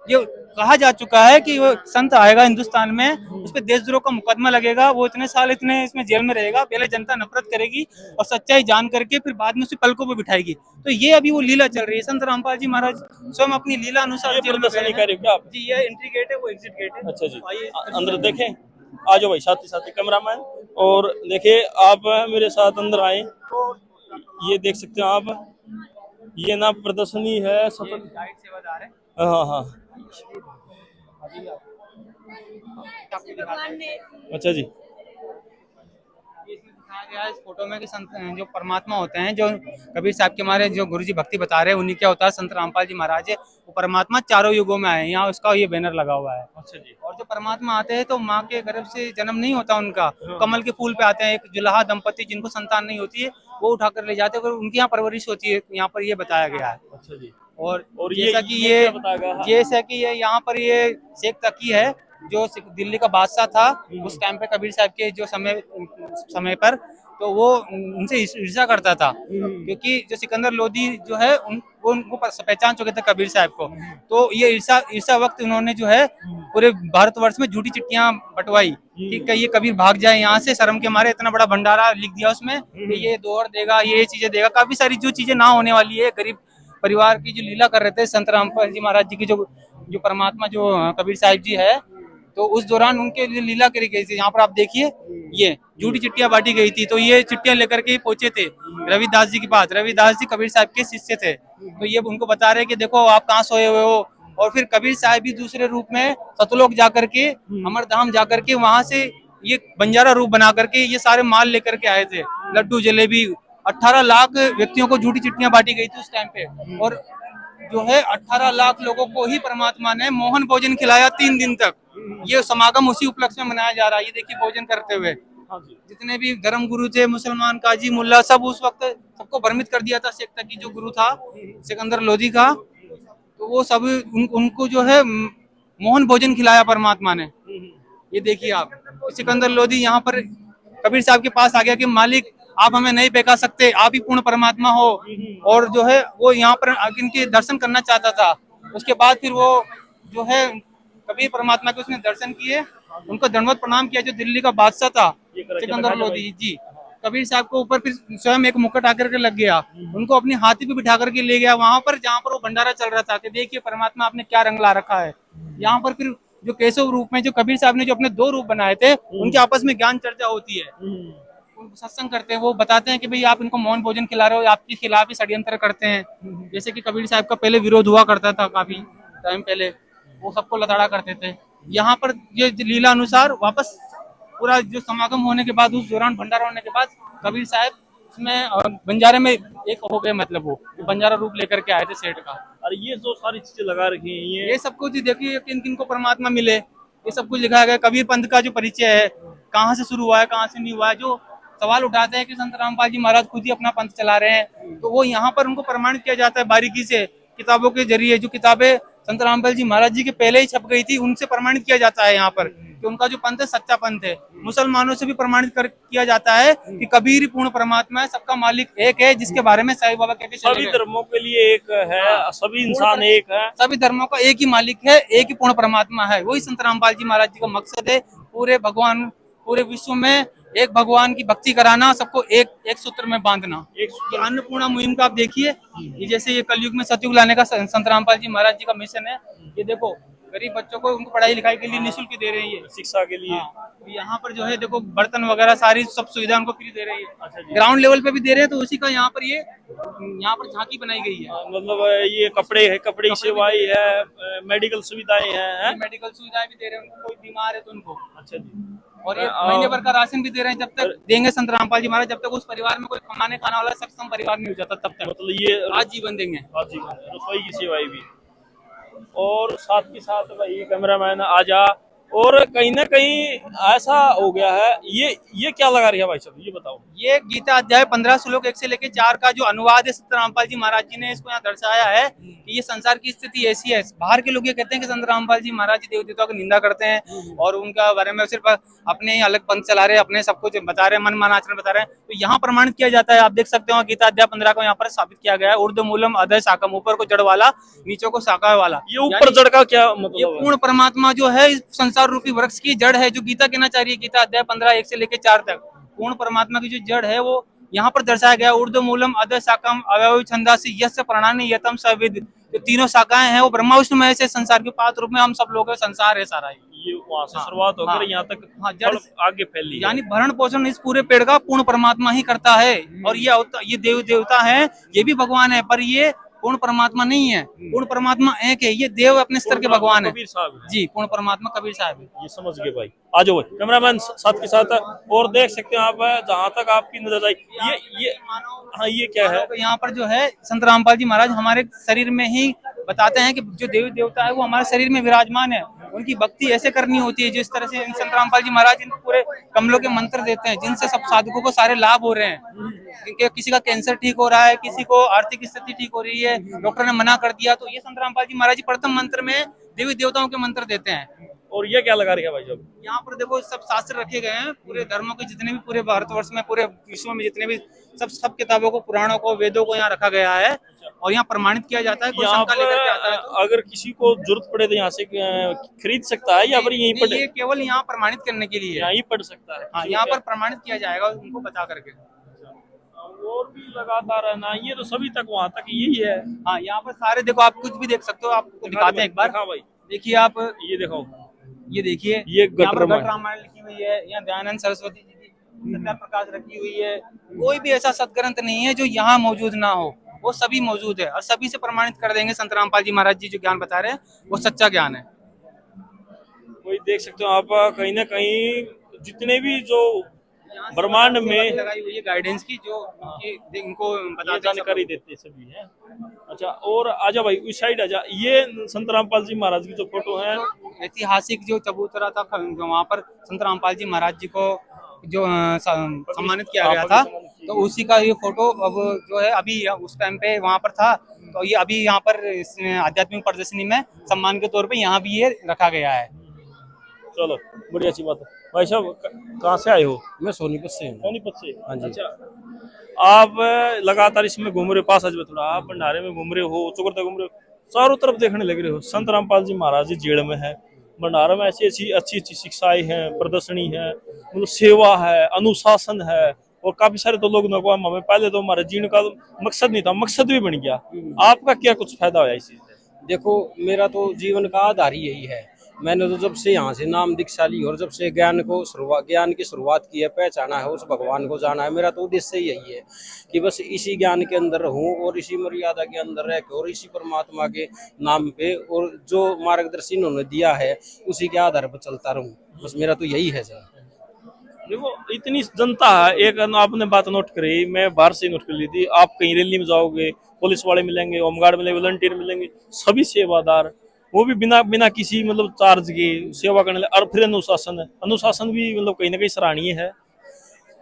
ये कहा जा चुका है कि वो संत आएगा हिंदुस्तान में, उस पर देशद्रोह का मुकदमा लगेगा, वो इतने साल इतने इसमें जेल में रहेगा, पहले जनता नफरत करेगी और सच्चाई जान करके फिर बाद में उसे पलकों पर बिठाएगी। तो ये अभी वो लीला चल रही है। संत रामपाल जी महाराज स्वयं अपनी लीला अनुसार जेल में गए हैं। जी, ये एंट्री गेट है, वो एग्जिट गेट है। अच्छा जी, अंदर देखें, आ जाओ भाई साथी साथी कैमरामैन। और देखिए आप मेरे साथ अंदर आए, ये देख सकते हो आप, ये ना प्रदर्शनी है गाइड सेवादार है। हाँ हाँ, अच्छा जी। दिखाया गया है इस फोटो में कि संत जो परमात्मा होते हैं, जो कबीर साहब के हमारे जो गुरुजी भक्ति बता रहे हैं, उन्हीं क्या होता है संत रामपाल जी महाराज है, वो परमात्मा चारों युगों में आए हैं। यहाँ उसका ये बैनर लगा हुआ है। अच्छा जी। और जो परमात्मा आते हैं तो माँ के गर्भ से जन्म नहीं होता उनका, कमल के फूल पे आते हैं। एक जुलाहा दंपति जिनको संतान नहीं होती है वो उठाकर ले जाते हैं, उनकी यहाँ परवरिश होती है। यहाँ पर ये बताया गया है। अच्छा जी। और जैसा कि ये यहाँ पर ये शेख तकी है जो दिल्ली का बादशाह था उस टाइम पे कबीर साहब के जो समय पर, तो वो उनसे ईर्ष्या करता था, क्योंकि जो सिकंदर लोधी जो है वो उनको पहचान चुके थे कबीर साहब को। तो ये ईर्ष्या वक्त उन्होंने जो है पूरे भारतवर्ष में झूठी चिट्ठियां बंटवाई कि ये कबीर भाग जाए यहाँ से, शर्म के मारे इतना बड़ा भंडारा लिख दिया उसमें कि ये दोहर देगा, ये चीजें देगा, काफी सारी जो चीजें ना होने वाली है। गरीब परिवार की जो लीला कर रहे थे संत रामपाल जी महाराज जी की, जो परमात्मा जो कबीर साहिब जी है, तो उस दौरान उनके लिए लीला करी गई थी। यहाँ पर आप देखिए, ये झूठी चिट्ठियां बांटी गई थी। तो ये चिट्ठियां लेकर के पहुंचे थे रविदास जी के पास। रविदास जी कबीर साहब के शिष्य थे। तो ये उनको बता रहे कि देखो आप कहाँ सोए हुए हो। और फिर कबीर साहब भी दूसरे रूप में सतलोक जाकर के, अमरधाम जाकर के, वहां से ये बंजारा रूप बना करके ये सारे माल लेकर के आए थे, लड्डू जलेबी। 18 लाख व्यक्तियों को झूठी चिट्ठियां बांटी गई थी उस टाइम पे। और जो है 18 लाख लोगों को ही परमात्मा ने मोहन भोजन खिलाया 3 दिन तक। ये समागम उसी उपलक्ष्य में मनाया जा रहा है। ये देखिए भोजन करते हुए जितने भी धर्म गुरु थे, मुसलमान, काजी, मुल्ला, सब उस वक्त सबको भ्रमित कर दिया था। शेख तकी जो गुरु था सिकंदर लोधी का, तो वो सब उनको जो है मोहन भोजन खिलाया परमात्मा ने। ये देखिए आप, सिकंदर लोधी यहाँ पर कबीर साहब के पास आ गया कि मालिक आप हमें नहीं बेचा सकते, आप ही पूर्ण परमात्मा हो। और जो है वो यहाँ पर इनके दर्शन करना चाहता था। उसके बाद फिर वो जो है कबीर परमात्मा के उसने दर्शन किए, उनको दंडवत प्रणाम किया। जो दिल्ली का बादशाह था सिकंदर लोधी जी, कबीर साहब को ऊपर फिर स्वयं एक मुकुट आकर के लग गया, उनको अपनी हाथी पे बिठा करके ले गया वहां पर जहाँ पर वो भंडारा चल रहा था कि देखिए परमात्मा आपने क्या रंग ला रखा है। यहाँ पर फिर जो केशव रूप में जो कबीर साहब ने जो अपने 2 रूप बनाए थे, उनके आपस में ज्ञान चर्चा होती है, सत्संग करते हैं। वो बताते हैं कि भाई आप इनको मौन भोजन खिला रहे हो, आपके खिलाफ ही षड्यंत्र करते हैं। जैसे कि कबीर साहब का पहले विरोध हुआ करता था, काफी टाइम पहले वो सबको लताड़ा करते थे। यहाँ पर ये लीला अनुसार वापस पूरा जो समागम होने के बाद, उस दौरान भंडारा होने के बाद कबीर साहब उसमें बंजारे में एक हो गए, मतलब वो बंजारा रूप लेकर के आए थे सेठ का। और ये जो सारी चीजें लगा रखी हैं ये सब कुछ देखिए, किन किन को परमात्मा मिले, ये सब कुछ लिखा गया। कबीर पंथ का जो परिचय है, कहाँ से शुरू हुआ है, कहाँ से नहीं हुआ है। जो सवाल उठाते हैं कि संत रामपाल जी महाराज खुद ही अपना पंथ चला रहे हैं, तो वो यहाँ पर उनको प्रमाणित किया जाता है बारीकी से, किताबों के जरिए। जो किताबें संत रामपाल जी महाराज जी के पहले ही छप गई थी, उनसे प्रमाणित किया जाता है यहाँ पर कि उनका जो पंथ है सच्चा पंथ है। मुसलमानों से भी प्रमाणित किया जाता है कि कबीर पूर्ण परमात्मा है, सबका मालिक एक है, जिसके बारे में साईं बाबा कहते हैं सभी धर्मों के लिए एक है, सभी इंसान एक है, सभी धर्मों का एक ही मालिक है, एक ही पूर्ण परमात्मा है। वही संत रामपाल जी महाराज जी का मकसद है, पूरे विश्व में एक भगवान की भक्ति कराना, सबको एक सूत्र में बांधना। एक ये अन्नपूर्णा मुहिम का आप देखिए, ये जैसे ये कलयुग में सतयुग लाने का संत रामपाल जी महाराज जी का मिशन है। ये देखो, गरीब बच्चों को उनको पढ़ाई लिखाई के लिए निःशुल्क दे रहे हैं, ये शिक्षा के लिए। तो यहाँ पर जो है देखो, बर्तन वगैरह सारी सब सुविधा उनको फ्री दे रही है। अच्छा जी। ग्राउंड लेवल पे भी दे रहे हैं, तो उसी का यहाँ पर झांकी बनाई गई है। मतलब ये कपड़े है, कपड़े की सेवाएं है, मेडिकल सुविधाएं हैं। मेडिकल सुविधाएं भी दे रहे हैं उनको, कोई बीमार है तो उनको। अच्छा जी। और ये महीने भर का राशन भी दे रहे हैं, जब तक देंगे संत रामपाल जी महाराज, जब तक उस परिवार में कोई कमाने खाने वाला सक्षम परिवार नहीं हो जाता, तब तक मतलब ये आजीवन देंगे। आजीवन रसोई की सेवाएं भी। और साथ के साथ भाई कैमरामैन आजा, और कहीं ना कहीं ऐसा हो गया है, ये क्या लगा रही है भाई साहब, ये बताओ। ये गीता अध्याय 15 श्लोक 1 से लेकर 4 का जो अनुवाद है, संत रामपाल जी महाराज जी ने इसको यहाँ दर्शाया है कि ये संसार की स्थिति ऐसी है। बाहर के लोग ये कहते हैं कि संत रामपाल जी महाराज जी देव देवताओं की निंदा करते हैं और उनका बारे में सिर्फ अपने ही अलग पंथ चला रहे हैं, अपने सब कुछ बता रहे हैं, मन माना आचरण बता रहे हैं। तो यहाँ प्रमाणित किया जाता है, आप देख सकते हो गीता अध्याय 15 को यहाँ पर साबित किया गया है। ऊर्ध्व मूलम अधः शाखम, ऊपर को जड़ वाला, नीचे को शाखा वाला। ये ऊपर जड़ का क्या ये मतलब? पूर्ण परमात्मा जो है इस संसार रूपी वृक्ष की जड़ है, जो गीता कहना चाह रही है, गीता अध्याय 15 1 से लेकर 4 तक। पूर्ण परमात्मा की जो जड़ है वो यहाँ पर दर्शाया गया। ऊर्ध्व मूलम अधः शाखम अवयव छंदासी यस्य प्राणानि यतम सविद। जो तीनों शाखाएं हैं वो ब्रह्मा विष्णु महेश से संसार के 5 रूप में हम सब लोग, संसार है सारा। ये वहां से शुरुआत होकर यहाँ तक जड़ आगे फैली, यानी भरण पोषण इस पूरे पेड़ का पूर्ण परमात्मा ही करता है। और ये देव देवता है, ये भी भगवान है, पर ये पूर्ण परमात्मा नहीं है। पूर्ण परमात्मा एक है, ये देव अपने स्तर के भगवान है। कबीर साहब जी, पूर्ण परमात्मा कबीर साहब है। ये समझ गए भाई। आ जाओ भाई, कैमरामैन साथ के साथ। और देख सकते हैं आप, जहाँ तक आपकी नजर आई, ये हाँ, ये क्या है? यहाँ पर जो है संत रामपाल जी महाराज हमारे शरीर में ही बताते हैं कि जो देवी देवता है वो हमारे शरीर में विराजमान है। उनकी भक्ति ऐसे करनी होती है जिस तरह से संत रामपाल जी महाराज इन पूरे कमलों के मंत्र देते हैं, जिनसे सब साधुकों को सारे लाभ हो रहे हैं। क्योंकि किसी का कैंसर ठीक हो रहा है, किसी को आर्थिक स्थिति ठीक हो रही है, डॉक्टर ने मना कर दिया, तो ये संत रामपाल जी महाराज जी प्रथम मंत्र में देवी देवताओं के मंत्र देते हैं। और ये क्या लगा रही है भाई साहब? यहाँ पर देखो सब शास्त्र रखे गए हैं, पूरे धर्मों के जितने भी, पूरे भारतवर्ष में, पूरे विश्व में जितने भी सब किताबों को, पुराणों को, वेदों को यहाँ रखा गया है और यहाँ प्रमाणित किया जाता है। कोई शंका लेकर के आता है तो अगर किसी को जरूरत पड़े तो यहाँ से खरीद सकता है, या फिर यहीं पर? ये केवल यहाँ प्रमाणित करने के लिए यहीं पढ़ सकता है। हाँ, यहाँ पर प्रमाणित किया जाएगा उनको बता करके। और भी लगातार है ना, ये तो सभी तक वहाँ तक यही है। हाँ, यहाँ पर सारे देखो, आप कुछ भी देख सकते हो, आपको दिखाते हैं एक बार। हाँ भाई, देखिए आप, ये देखो, ये देखिए, ये यहाँ पर गट गट रामायण लिखी हुई है, यहाँ दयानंद सरस्वती जी की सत्या प्रकाश रखी हुई है। कोई भी ऐसा सदग्रंथ नहीं है जो यहाँ मौजूद ना हो, वो सभी मौजूद है और सभी से प्रमाणित कर देंगे संत रामपाल जी महाराज जी जो ज्ञान बता रहे हैं वो सच्चा ज्ञान है। कोई देख सकते हो आप, कहीं ना कहीं जितने भी जो ब्रह्मांड में लगाई हुई है गाइडेंस की, जो इनको ये जानकारी देते सभी हैं। अच्छा, और आजा भाई उस साइड आजा, ये संत रामपाल जी महाराज की जो फोटो है, ऐतिहासिक जो चबूतरा था, जो वहाँ पर संत रामपाल जी महाराज जी को जो सम्मानित किया गया था, तो उसी का ये फोटो अब जो है अभी उस टाइम पे वहाँ पर था, तो ये अभी यहाँ पर आध्यात्मिक प्रदर्शनी में सम्मान के तौर पे यहाँ भी ये रखा गया है। चलो बड़ी अच्छी बात है। भाई साहब कहाँ से आए हो? मैं सोनीपत से हूँ। सोनीपत से? हाँ जी। अच्छा, आप लगातार इसमें घूम रहे हो, पास आज थोड़ा, आप भंडारे में घूम रहे हो, चुकरता घूम रहे हो, चारों तरफ देखने लग रहे हो। संत रामपाल जी महाराज जी जेल में है, भंडारा में ऐसी अच्छी शिक्षाएं हैं, प्रदर्शनी है, मतलब सेवा है, अनुशासन है, और काफी सारे तो लोग हमें पहले तो हमारे जीवन का मकसद नहीं था, मकसद भी बन गया। आपका क्या कुछ फायदा हुआ इस चीज से? देखो, मेरा तो जीवन का आधार ही यही है। मैंने तो जब से यहाँ से नाम दीक्षा ली और जब से ज्ञान की शुरुआत की है, पहचाना है, उस भगवान को जाना है, मेरा तो उद्देश्य यही है कि बस इसी ज्ञान के अंदर रहूं और इसी मर्यादा के अंदर रह और इसी परमात्मा के नाम पे और जो मार्गदर्शन उन्होंने दिया है उसी के आधार पर चलता रहूं। बस मेरा तो यही है सर। देखो इतनी जनता है, एक आपने बात नोट करी, मैं बाहर से नोट कर ली थी। आप कहीं रैली में जाओगे, पुलिस वाले मिलेंगे, होमगार्ड मिलेंगे, वॉलंटियर मिलेंगे, सभी सेवादार, वो भी बिना बिना किसी मतलब चार्ज के सेवा करने लगे। और फिर अनुशासन भी मतलब कहीं ना कहीं सराहनीय है।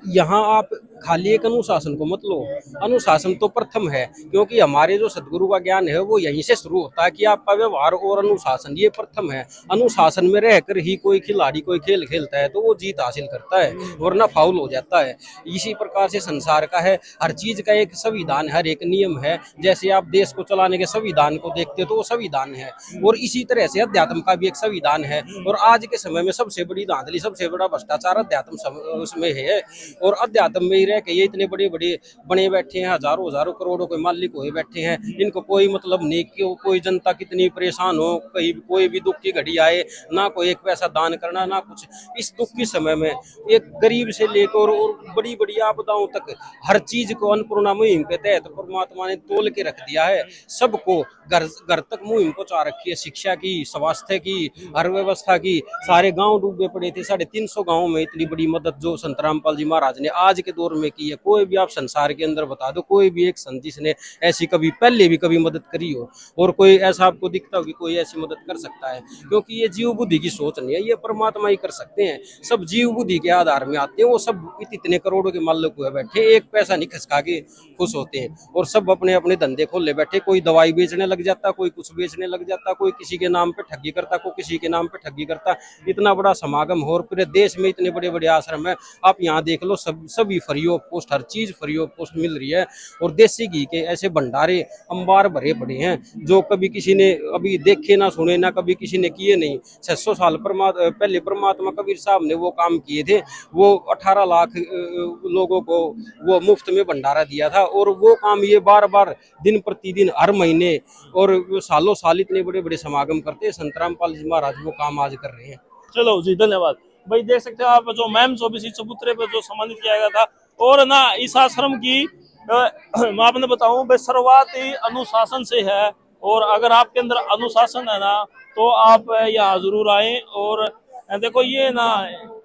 यहाँ आप खाली एक अनुशासन को मत लो, अनुशासन तो प्रथम है, क्योंकि हमारे जो सदगुरु का ज्ञान है वो यहीं से शुरू होता है कि आपका व्यवहार और अनुशासन ये प्रथम है। अनुशासन में रहकर ही कोई खिलाड़ी कोई खेल खेलता है तो वो जीत हासिल करता है, वरना फाउल हो जाता है। इसी प्रकार से संसार का है, हर चीज का एक संविधान, हर एक नियम है। जैसे आप देश को चलाने के संविधान को देखते हो तो वो संविधान है, और इसी तरह से अध्यात्म का भी एक संविधान है। और आज के समय में सबसे बड़ी धांधली, सबसे बड़ा भ्रष्टाचार अध्यात्म उसमें है। और अध्यात्म में ही रह के ये इतने बड़े बड़े बने बैठे हैं, हजारों हजारों करोड़ों के मालिक हुए बैठे हैं। इनको कोई मतलब नहीं कि कोई जनता कितनी परेशान हो, कहीं कोई भी दुख की घड़ी आए, ना कोई एक पैसा दान करना, ना कुछ। इस दुख के समय में एक गरीब से लेकर और बड़ी बड़ी आपदाओं तक हर चीज को अन्नपूर्णा मुहिम के तहत परमात्मा ने तोल के रख दिया है। सबको घर घर तक मुहिम पहुंचा रखी है, शिक्षा की, स्वास्थ्य की, हर व्यवस्था की। सारे गांव डूबे पड़े थे, 350 गांव में इतनी बड़ी मदद जो संत रामपाल जी महाराज ने आज के दौर में की है। कोई भी आप संसार के अंदर बता दो, कोई भी एक संत जिसने ऐसी कभी पहले भी कभी मदद करी हो, और कोई ऐसा आपको दिखता हो कि कोई ऐसी मदद कर सकता है? क्योंकि ये जीव बुद्धि की सोच नहीं है, ये परमात्मा ही कर सकते हैं। सब जीव बुद्धि के आधार में आते हैं, वो सब इतने करोड़ों के मालिक हुए बैठे, एक पैसा नहीं खसका के खुश होते हैं, और सब अपने अपने धंधे खोले बैठे। कोई दवाई बेचने लग जाता, कोई कुछ बेचने लग जाता, कोई किसी के नाम पे ठगी करता, कोई किसी के नाम पे ठगी करता। इतना बड़ा समागम हो, और पूरे देश में इतने बड़े बड़े आश्रम है, आप यहाँ देख लो, सभी फ्री ऑफ कॉस्ट, हर चीज फ्री ऑफ कॉस्ट मिल रही है। और देसी घी के ऐसे भंडारे अंबार भरे पड़े हैं जो कभी किसी ने अभी देखे ना सुने, ना कभी किसी ने किए नहीं। 600 साल पहले परमात्मा कबीर साहब ने वो काम किए थे। वो 18 लाख लोगों को वो मुफ्त में भंडारा दिया था, और वो काम ये बार बार दिन प्रतिदिन हर महीने और सालों साल इतने बड़े बड़े समागम करते हैं। संत रामपाल जी महाराज वो काम आज कर रहे हैं। चलो जी, धन्यवाद भाई। देख सकते हो आप जो मैम 24 चबूतरे पे जो सम्मानित किया गया था, और ना इस आश्रम की मैं आपने बताऊं भाई, शुरुआत ही अनुशासन से है। और अगर आपके अंदर अनुशासन है ना, तो आप यहाँ जरूर आए। और देखो ये ना,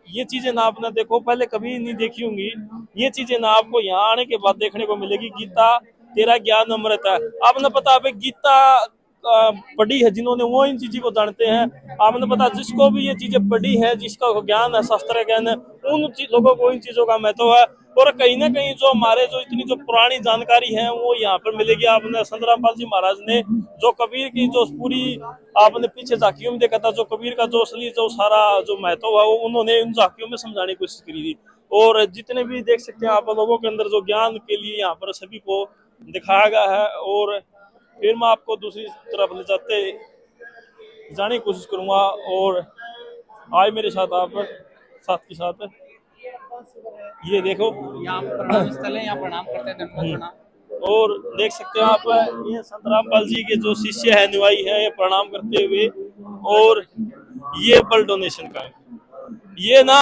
ये चीजें ना आपने देखो पहले कभी नहीं देखी होंगी, ये चीजें ना आपको यहाँ आने के बाद देखने को मिलेगी। गीता तेरा ज्ञान अमृत है, आपने पता है गीता पढ़ी है जिन्होंने, वो इन चीजों को जानते हैं। आपने पता, जिसको भी ये चीजें पढ़ी है, जिसका ज्ञान है, शास्त्र ज्ञान है, उन लोगों को इन चीजों का महत्व है। और कहीं ना कहीं जो हमारे जो इतनी जो पुरानी जानकारी है वो यहाँ पर मिलेगी। आपने संत रामपाल जी महाराज ने जो कबीर की जो पूरी आपने पीछे झांकियों में देखा था, जो कबीर का जो असली जो सारा जो महत्व है वो उन्होंने उन झांकियों में समझाने की कोशिश करी थी। और जितने भी देख सकते हैं आप लोगों के अंदर जो ज्ञान के लिए यहाँ पर सभी को दिखाया गया है। और फिर मैं आपको दूसरी तरफ ले जाने की कोशिश करूंगा। और आए मेरे साथ, आप साथ के साथ ये देखो, यहाँ प्रणाम स्थल है, यहाँ प्रणाम करते हैं, दंडवत प्रणाम। और देख सकते हो आप, ये संत रामपाल जी के जो शिष्य है, निवाई है, ये प्रणाम करते हुए। और ये ब्लड डोनेशन का ये ना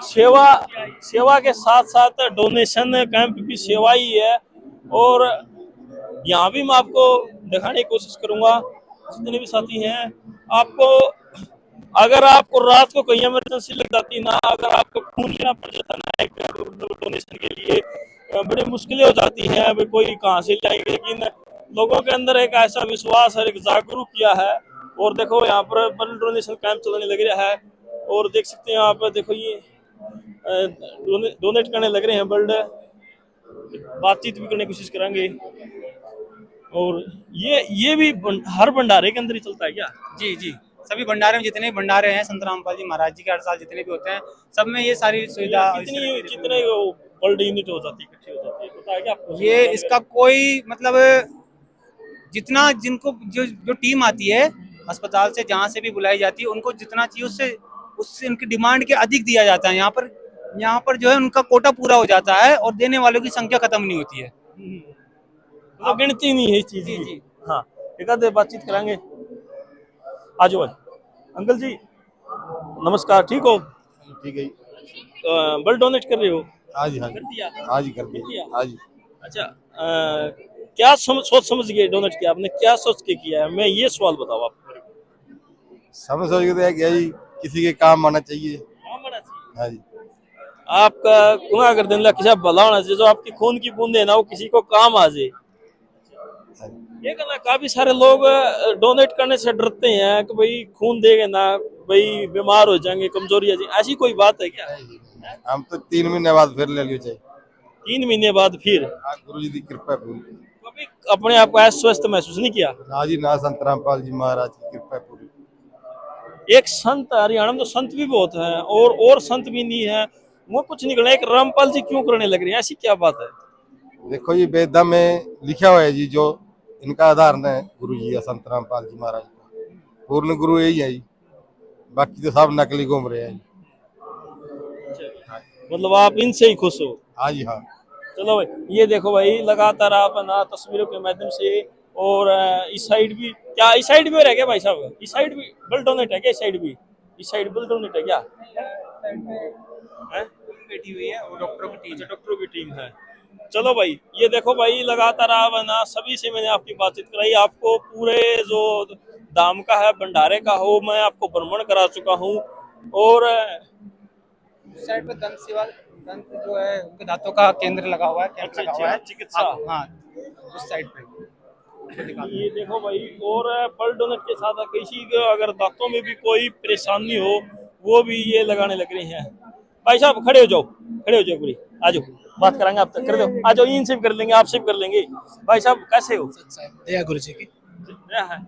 सेवा के साथ साथ डोनेशन कैंप की सेवा ही है। और यहाँ भी मैं आपको दिखाने की कोशिश करूंगा, जितने भी साथी हैं आपको, अगर आपको रात को कहीं इमरजेंसी लग जाती ना, अगर आपको खून लेना पड़ जाता ना एक डोनेशन के लिए, बड़ी मुश्किलें हो जाती हैं। अभी कोई कहाँ से लाएंगे, लेकिन लोगों के अंदर एक ऐसा विश्वास है, एक जागरूक किया है। और देखो यहाँ पर ब्लड डोनेशन कैंप चलने लग रहा है। और देख सकते हैं आप, देखो ये डोनेट करने लग रहे हैं ब्लड, बातचीत भी करने की कोशिश करेंगे। और ये भी हर भंडारे के अंदर ही चलता है क्या? जी जी, सभी भंडारे में जितने भंडारे हैं संत रामपाल जी महाराज जी के हर साल जितने भी होते हैं, सब में ये सारी सुविधा। कितने ब्लड यूनिट हो जाती है, इकट्ठी हो जाती है, पता है क्या आपको? ये इसका कोई मतलब, जितना जिनको जो टीम आती है अस्पताल से, जहाँ से भी बुलाई जाती है, उनको जितना चाहिए उससे उनकी डिमांड के अधिक दिया जाता है। यहाँ पर जो है उनका कोटा पूरा हो जाता है, और देने वालों की संख्या खत्म नहीं होती है। तो गिनती नहीं है इस चीज की। हाँ, एक आध बातचीत कराएंगे। आज भाई, अंकल जी नमस्कार, ठीक हो? ठीक है। ब्लड डोनेट कर रहे हो? आज कर दिया? आज कर दिया आज। अच्छा, क्या सोच समझ के डोनेट किया आपने, क्या सोच के किया है? मैं ये सवाल बताओ आप। समझ सोच के तो क्या जी, किसी के काम आना चाहिए। काम आना चाहिए। हाँ जी। आपका गुनाह कर देने किसी भला होना चाहिए, जो आपकी खून की बूंदे ना वो किसी को काम आ जाए। हाँ जी। ये कहना काफी सारे लोग डोनेट करने से डरते हैं कि भाई खून देंगे ना, भाई बीमार हो जाएंगे, कमजोरी आ जाएगी, ऐसी कोई बात है क्या? हम तो 3 महीने बाद फिर ले लियो चाहिए। 3 महीने बाद फिर हाँ, गुरु जी की कृपा पूरी। कभी अपने आप को अस्वस्थ महसूस नहीं किया? ना जी ना, संत रामपाल जी महाराज की कृपा पूरी। एक संत, हरियाणा में तो संत भी बहुत हैं और संत भी नहीं है, वो कुछ नहीं करना, एक रामपाल जी क्यों करने लग रहे हैं, ऐसी क्या बात है? देखो ये वेदा में लिखा हुआ है जी, जो इनका आधार है गुरु जी है संत रामपाल जी महाराज का, पूर्ण गुरु यही है जी, बाकी तो सब नकली घूम रहे हैं जी। मतलब आप इनसे ही खुश हो? हाँ जी हाँ। चलो भाई, ये देखो भाई, लगातार आप ना तस्वीरों के माध्यम से, और इस साइड भी क्या, इस साइड भी रह गया भाई साहब, इस साइड भी ब्लड डोनेट है क्या? इस साइड भी, इस साइड ब्लड डोनेट है क्या? हैं? बैठी हुई है, वो डॉक्टरों की टीम अच्छा, डॉक्टरों की टीम है। चलो भाई, ये देखो भाई, लगातार आप है ना, सभी से मैंने आपकी बातचीत कराई, आपको पूरे जो धाम का है, भंडारे का हो, मैं आपको भ्रमण करा चुका हूँ। और उस साइड पे दंत सेवा, दंत जो है उनके दांतों का केंद्र लगा हुआ है, कैंप अच्छा, लगा हुआ है चिकित्सा। हाँ, उस साइड पे आपको दिखाता हूँ। ये देखो भाई, और ब्लड डोनेट के साथ किसी को अगर दांतों में भी कोई परेशानी हो, वो भी ये लगाने लग रहे हैं। भाई साहब खड़े हो जाओ, खड़े हो जाओ, पूरी आ जाओ, बात कराएंगे, आप तक कर दो, आ जाओ, इनसे भी कर लेंगे, आपसे भी कर लेंगे। भाई साहब कैसे हो? दया गुरु जी की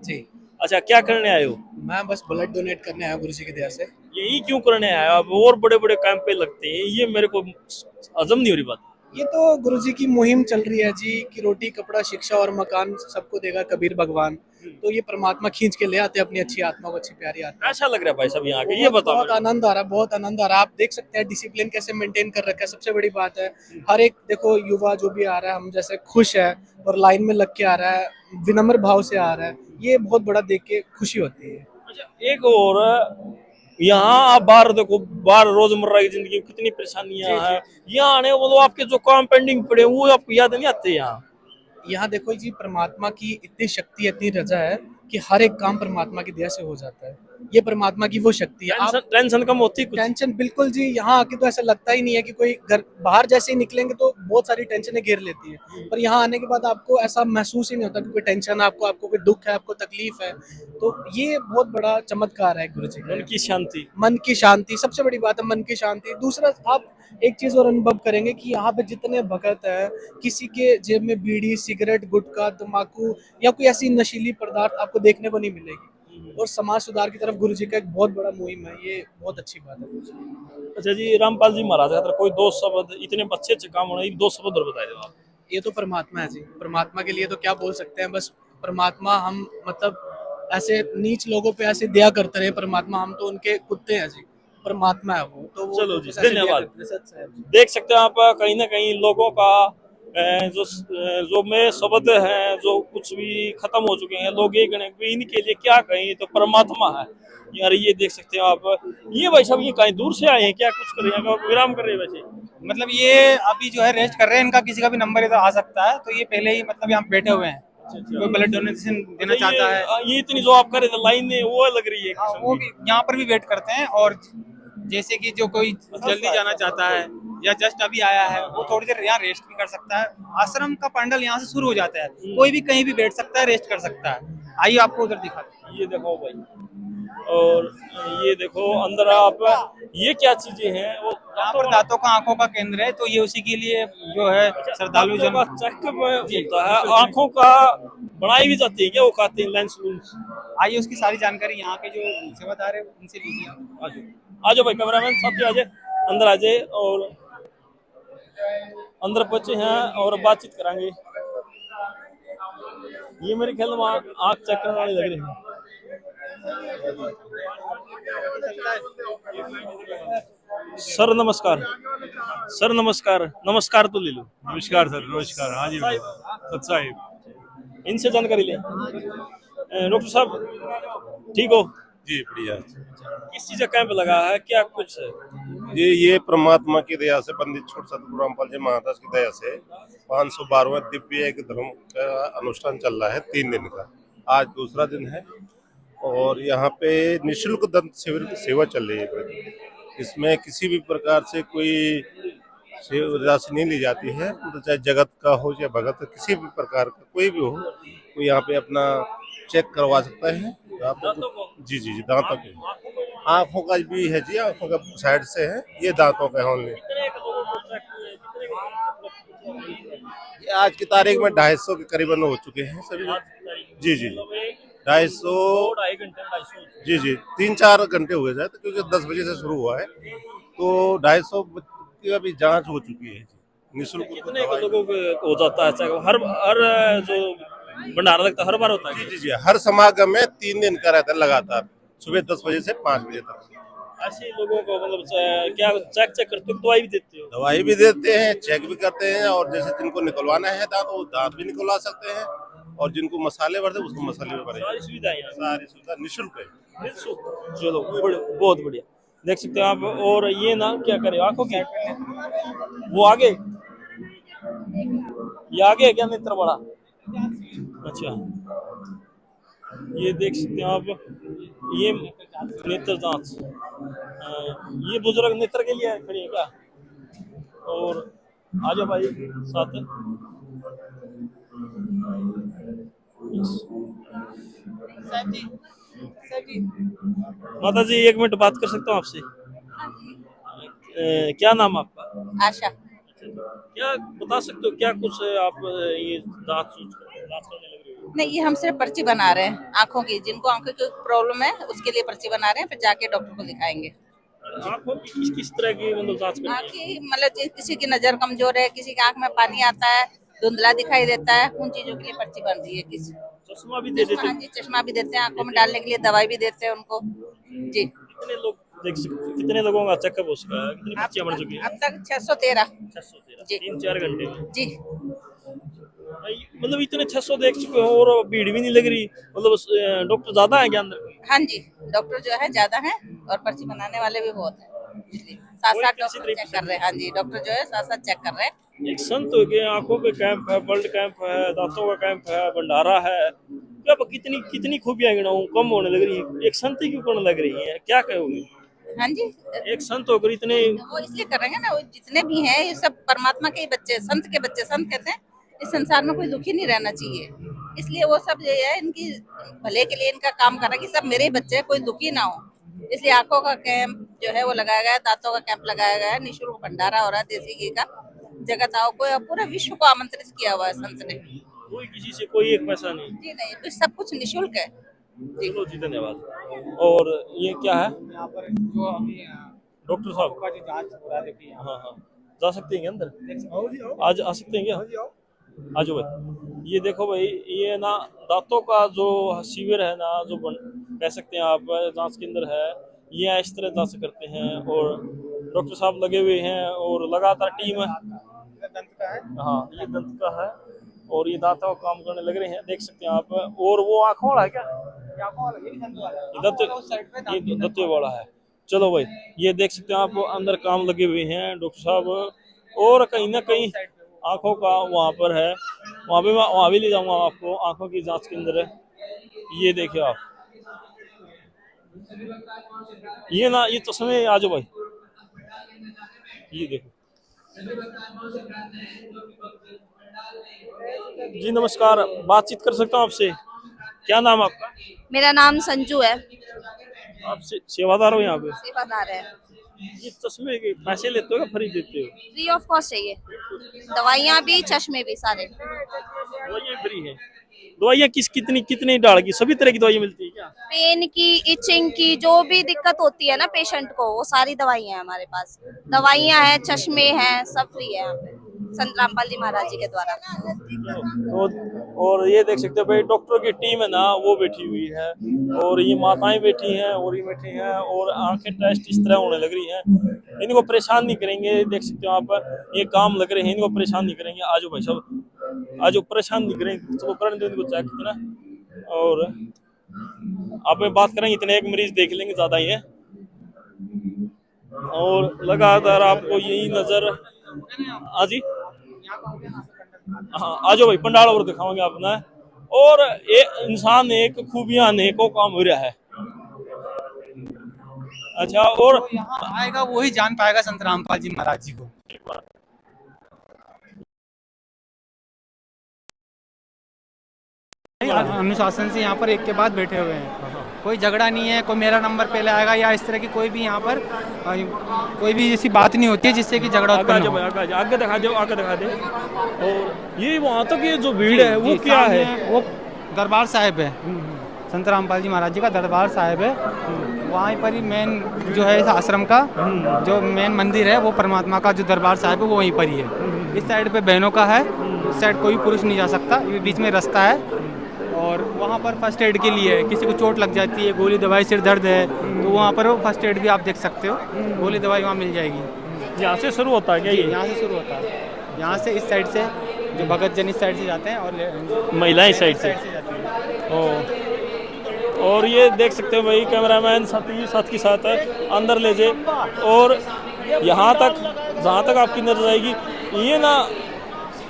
जी। अच्छा, क्या करने आए हो? मैं बस ब्लड डोनेट करने आया गुरु जी की दया से। यही क्यों करने आए हो? अब और बड़े बड़े कैंप पे लगते हैं, ये मेरे को हजम नहीं हो रही बात। ये तो गुरु जी की मुहिम चल रही है जी कि रोटी कपड़ा शिक्षा और मकान सबको देगा कबीर भगवान। तो ये परमात्मा खींच के ले आते हैं अपनी अच्छी आत्मा को, अच्छी प्यारी आत्मा। ऐसा लग रहा है भाई साहब यहाँ के, ये बताओ। बहुत आनंद आ रहा है, बहुत आनंद आ रहा है। आप देख सकते हैं डिसिप्लिन कैसे मेंटेन कर रखा है, सबसे बड़ी बात है। हर एक देखो युवा जो भी आ रहा है, हम जैसे खुश है और लाइन में लग के आ रहा है, विनम्र भाव से आ रहा है, ये बहुत बड़ा देख के खुशी होती है। अच्छा, एक और, यहाँ आप बाहर देखो, बाहर रोजमर्रा की जिंदगी में कितनी परेशानियां हैं, यहाँ आने वो आपके जो काम पेंडिंग पड़े वो आपको याद नहीं आते यहाँ? यहाँ देखो जी, परमात्मा की इतनी शक्ति, इतनी रजा है कि हर एक काम परमात्मा की दया से हो जाता है। ये परमात्मा की वो शक्ति है। आप टेंशन कम होती कुछ? टेंशन बिल्कुल जी, यहाँ आके तो ऐसा लगता ही नहीं है कि कोई घर, बाहर जैसे ही निकलेंगे तो बहुत सारी टेंशनें घेर लेती है, पर यहाँ आने के बाद आपको ऐसा महसूस ही नहीं होता कि कोई टेंशन है आपको कोई दुख है, आपको तकलीफ है। तो ये बहुत बड़ा चमत्कार है गुरु जी का। मन की शांति, मन की शांति सबसे बड़ी बात है, मन की शांति। दूसरा, आप एक चीज और अनुभव करेंगे कि यहाँ पे जितने भगत है, किसी के जेब में बीड़ी, सिगरेट, गुटखा, तम्बाकू या कोई ऐसी नशीली पदार्थ आपको देखने को नहीं मिलेगी। और समाज सुधार की तरफ गुरु जी का एक बहुत बड़ा मुहिम है, ये बहुत अच्छी बात है। अच्छा जी, रामपाल जी महाराज का कोई दो शब्द, इतने अच्छे अच्छे काम होने, दो शब्द और बताए आप। ये तो परमात्मा है जी, परमात्मा के लिए तो क्या बोल सकते हैं। बस परमात्मा, हम मतलब ऐसे नीच लोगों पे ऐसे दया करते रहे परमात्मा, हम तो उनके कुत्ते हैं जी, परमात्मा है वो तो। चलो जी, बस ऐसे धन्यवाद। दया करते हैं, सच है। देख सकते हैं आप, कहीं ना कहीं लोगों का जो में शब्द हैं, जो कुछ भी खत्म हो चुके हैं, लोग ये कहें कि इनके लिए क्या कहें, तो परमात्मा है यार। ये देख सकते हो आप, ये भाई साहब ये कहीं दूर से आए हैं क्या, कुछ कर रहे हैं, विराम कर रहे हैं वैसे? मतलब ये अभी जो है रेस्ट कर रहे हैं, इनका किसी का भी नंबर इधर आ सकता है, तो ये पहले ही मतलब यहाँ बैठे हुए हैं। कोई ब्लड डोनेशन देना चाहता है, ये इतनी जो आप कर रहे थे लाइन में, वो लग रही है हाँ, वो भी यहाँ पर भी वेट करते हैं। और जैसे कि जो कोई जल्दी जाना चाहता है या जस्ट अभी आया है, वो थोड़ी देर यहाँ रेस्ट भी कर सकता है। आश्रम का पंडल यहाँ से शुरू हो जाता है, कोई भी कहीं भी बैठ सकता है, रेस्ट कर सकता है। आइए आपको उधर दिखाते हैं। ये देखो भाई, और ये देखो अंदर आप, ये क्या चीजें हैं? वो यहाँ पर दांतों का, आंखों का केंद्र है, तो ये उसी के लिए जो है श्रद्धालु जन चेकअप होता है, आंखों का बनाई भी जाती है क्या, वो खाते हैं लेंस लूंस? आइए उसकी सारी जानकारी यहाँ के जो सेवादार है उनसे लीजिए आप। आ जाओ भाई, कैमरामैन साथ आ जाए, अंदर आ जाए, और अंदर बच्चे हैं और बातचीत कराएंगे। ये मेरे ख्याल में आँख चेक करने वाले लग रहे हैं। सर नमस्कार, सर नमस्कार, नमस्कार तो ले लो। नमस्कार सर, नमस्कार। हाँ जी सत साहिब, इनसे जानकारी ले। डॉक्टर साहब ठीक हो? जी बढ़िया। किस चीज का कैंप लगा है, क्या कुछ है? ये परमात्मा की दया से, पंडित छोट सतगुरु रामपाल जी महाराज की दया से 512वां दिव्य एक धर्म का अनुष्ठान चल रहा है 3 दिन का। आज दूसरा दिन है और यहाँ पे निःशुल्क दंत शिविर की सेवा चल रही है। इसमें किसी भी प्रकार से कोई राशि नहीं ली जाती है, तो चाहे जगत का हो या भगत का, किसी भी प्रकार का कोई भी हो, वो यहाँ पे अपना चेक करवा सकता है। जी जी जी, दांतों के, आंखों का भी है जी, आंखों का साइड से है, ये दांतों का है ओनली। आज की तारीख में 250 के करीबन हो चुके हैं सभी। जी जी, 250, जी जी, 3-4 घंटे हुए जाए, क्योंकि 10 बजे से शुरू हुआ है, तो 250 की अभी जांच हो चुकी है निःशुल्क। कितने लोगों को हो जाता है? हर जो भंडारा लगता है हर बार होता है? जी जी जी, हर समागम में 3 दिन का रहता है लगातार, सुबह 10 बजे से 5 बजे तक। ऐसे लोगों को मतलब क्या चेक करते हो, दवाई भी देते हो? दवाई भी देते हैं, चेक भी करते हैं, और जैसे जिनको निकलवाना है दांत, वो दांत भी निकलवा सकते हैं, और जिनको मसाले भरते उसको मसाले भी भरे। सारी सुविधाएं हैं? सारी सुविधा निःशुल्क है। चलो बहुत बढ़िया, देख सकते हैं आप। और ये ना क्या करे आंखों की, वो आगे, ये आगे है क्या नेत्र बड़ा? अच्छा, ये देख सकते हैं आप, ये नेत्र जांच, ये बुजुर्ग नेत्र के लिए खड़ी है क्या? और आ जाओ भाई साथ। माता जी 1 मिनट बात कर सकता हूँ आपसे? क्या नाम आपका? आशा। क्या बता सकते हो क्या कुछ आप ये दांत करने लग रही हो? नहीं, ये हम सिर्फ पर्ची बना रहे हैं आंखों की, जिनको आंखों की प्रॉब्लम है उसके लिए पर्ची बना रहे हैं, फिर जाके डॉक्टर को दिखाएंगे। आंखों की किस तरह की मतलब जांच करनी है? आँख की मतलब किसी की नजर कमजोर है, किसी की आंख में पानी आता है, धुंधला दिखाई देता है, उन चीजों के लिए पर्ची बन रही है। किसी चश्मा भी दे देते हाँ जी, चश्मा भी देते हैं, आंखों में डालने के लिए दवाई भी देते हैं उनको जी। कितने लोग देख सकते, कितने लोगों का चेकअप हो चुका है, कितनी पर्चियां बन चुकी है? अब तक 613 जी। 3-4 घंटे में जी। मतलब इतने 600 देख चुके हो और भीड़ भी नहीं लग रही, मतलब डॉक्टर ज्यादा है क्या अंदर? हाँ जी, डॉक्टर जो है ज्यादा है और पर्ची बनाने वाले भी बहुत है, साथ साथ डॉक्टर चेक कर रहे हैं। हाँ जी, डॉक्टर जो है साथ साथ चेक कर रहे हैं। एक संत हो गए, आंखों के कैंप है, ब्लड कैंप है, दांतों का कैंप है, भंडारा है, क्या कितनी खूबियां गिनाऊं, कम होने लग रही है। एक संत ही क्यों करने लग रही है, क्या कहोगे? हाँ जी, एक संत होकर इतने, वो इसलिए कर रहे हैं ना, वो जितने भी हैं ये सब परमात्मा के ही बच्चे, संत के बच्चे। संत कहते हैं इस संसार में कोई दुखी नहीं रहना चाहिए, इसलिए वो सब ये है इनकी भले के लिए इनका काम कर रहा है कि सब मेरे ही बच्चे कोई दुखी ना हो। इसलिए आंखों का कैंप जो है वो लगाया गया है, दांतों का कैंप लगाया गया है, निःशुल्क भंडारा हो रहा है देसी घी का। जगत आओ को पूरा विश्व को आमंत्रित किया हुआ है संत ने। कोई किसी से कोई एक पैसा नहीं? जी नहीं, तो सब कुछ निःशुल्क है जी। चलो जी, धन्यवाद। और ये क्या है? यहाँ पर जो अभी डॉक्टर साहब का जो जांच हो रहा है, देखिए हाँ हाँ, जा सकते हैं क्या अंदर? आज आ सकते हैं क्या? आ जाओ भाई। ये देखो भाई, ये ना दांतों का जो शिविर है ना, जो कह सकते हैं आप जांच केंद्र है, ये इस तरह जांच करते हैं, और डॉक्टर साहब लगे हुए हैं और लगातार टीम है। दंत का है। हाँ, ये दंत का है और ये दांतों का काम करने लग रहे हैं, देख सकते हैं आप। और वो आँखों वाला है क्या? दंत वाला है। चलो भाई, ये देख सकते हैं आप, अंदर काम लगे हुए हैं डॉक्टर साहब, और कहीं ना कहीं आंखों का वहाँ पर है, वहाँ भी ले जाऊंगा आपको, आंखों की जांच के अंदर है। ये देखिए आप, ये ना ये चश्मे, आ जाओ भाई, ये देखो जी। नमस्कार, बातचीत कर सकता हूँ आपसे? क्या नाम आपका? मेरा नाम संजू है। आप सेवादार हो यहाँ पे? सेवादार है। ये चश्मे के पैसे लेते हो या फ्री देते हो? फ्री ऑफ कॉस्ट चाहिए, दवाइयाँ भी चश्मे भी सारे। दवाइयाँ फ्री है? दवाइयाँ कितनी डाल की सभी तरह की दवाइयाँ मिलती है क्या? पेन की, इचिंग की, जो भी दिक्कत होती है ना पेशेंट को, वो सारी दवाइयाँ हैं हमारे पास। दवाइयाँ हैं, चश्मे हैं, सब फ्री है यहाँ पे संत रामपाल जी महाराज जी के द्वारा। और ये देख सकते हो भाई, डॉक्टरों की टीम है ना, वो बैठी हुई है, और ये माताएं बैठी हैं और ये बैठी हैं, और आंखें टेस्ट इस तरह होने लग रही हैं। इनको परेशान नहीं करेंगे, देख सकते हो आप, ये काम लग रहे हैं, इनको परेशान नहीं करेंगे। आज भाई साहब, आज परेशान नहीं करेंगे, चलो करने दो इनको चेक ना, और आप में बात करेंगे, इतने एक मरीज देख लेंगे, ज्यादा ही है। और लगातार आपको यही नजर, हाँ जी, हाँ आ जाओ भाई, पंडाल और दिखाओगे आपने। और एक इंसान एक खूबियां अनेकों काम हो रहा है। अच्छा, और जो यहाँ आएगा वही जान पाएगा संत रामपाल जी महाराज जी को। अनुशासन से यहाँ पर एक के बाद बैठे हुए हैं, कोई झगड़ा नहीं है, कोई मेरा नंबर पहले आएगा या इस तरह की कोई भी यहाँ पर कोई भी ऐसी बात नहीं होती है जिससे कि झगड़ा उत्पन्न हो। आगे दिखा दो, आगे दिखा दे। और ये वहाँ तक ये जो भीड़ है वो क्या है? वो दरबार साहिब है, संत रामपाल जी महाराज जी का दरबार साहिब है। वहाँ पर ही मेन जो है इस आश्रम का जो मेन मंदिर है वो परमात्मा का जो दरबार साहिब है वो वहीं पर ही है। इस साइड पे बहनों का है, इस साइड कोई पुरुष नहीं जा सकता, ये बीच में रास्ता है। और वहाँ पर फर्स्ट एड के लिए किसी को चोट लग जाती है, गोली दवाई, सिर दर्द है, तो वहाँ पर फर्स्ट एड भी आप देख सकते हो, गोली दवाई वहाँ मिल जाएगी। यहाँ से शुरू होता है क्या ये? यहाँ से शुरू होता है, यहाँ से इस साइड से जो भगत जन इस साइड से जाते हैं और महिलाएं इस साइड से जाती हैं। और ये देख सकते हो भाई, कैमरामैन साथ के साथ अंदर ले जाए। और यहाँ तक जहाँ तक आपकी नजर आएगी, ये ना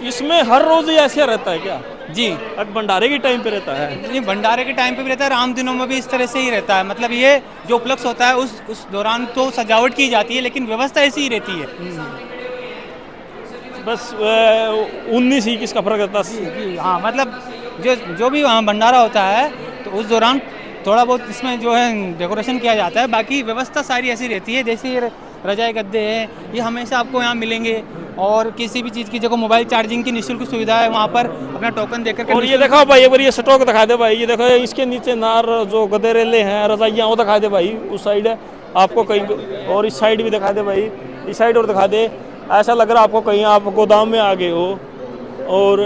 इसमें हर रोज ही ऐसे रहता है क्या? जी, अब भंडारे के टाइम पे रहता है? ये भंडारे के टाइम पे भी रहता है, राम दिनों में भी इस तरह से ही रहता है। मतलब ये जो उपलक्ष्य होता है उस दौरान तो सजावट की जाती है, लेकिन व्यवस्था ऐसी ही रहती है। बस 19 ही किसका फर्क रहता है? हाँ, मतलब जो भी वहाँ भंडारा होता है तो उस दौरान थोड़ा बहुत इसमें जो है डेकोरेशन किया जाता है, बाकी व्यवस्था सारी ऐसी रहती है। जैसे ये रजाई गद्दे हैं, ये हमेशा आपको यहाँ मिलेंगे। और किसी भी चीज़ की जगह मोबाइल चार्जिंग की निःशुल्क सुविधा है वहाँ पर, अपना टोकन देकर। और ये देखो भाई, एक बार ये स्टॉक दिखा दे भाई, ये देखो इसके नीचे नार जो गदेरेले हैं, रजाइयाँ, वो दिखा दे भाई। उस साइड है आपको कहीं, और इस साइड भी दिखा दे भाई, इस साइड और दिखा दे। ऐसा लग रहा है आपको कहीं आप गोदाम में आ गए हो। और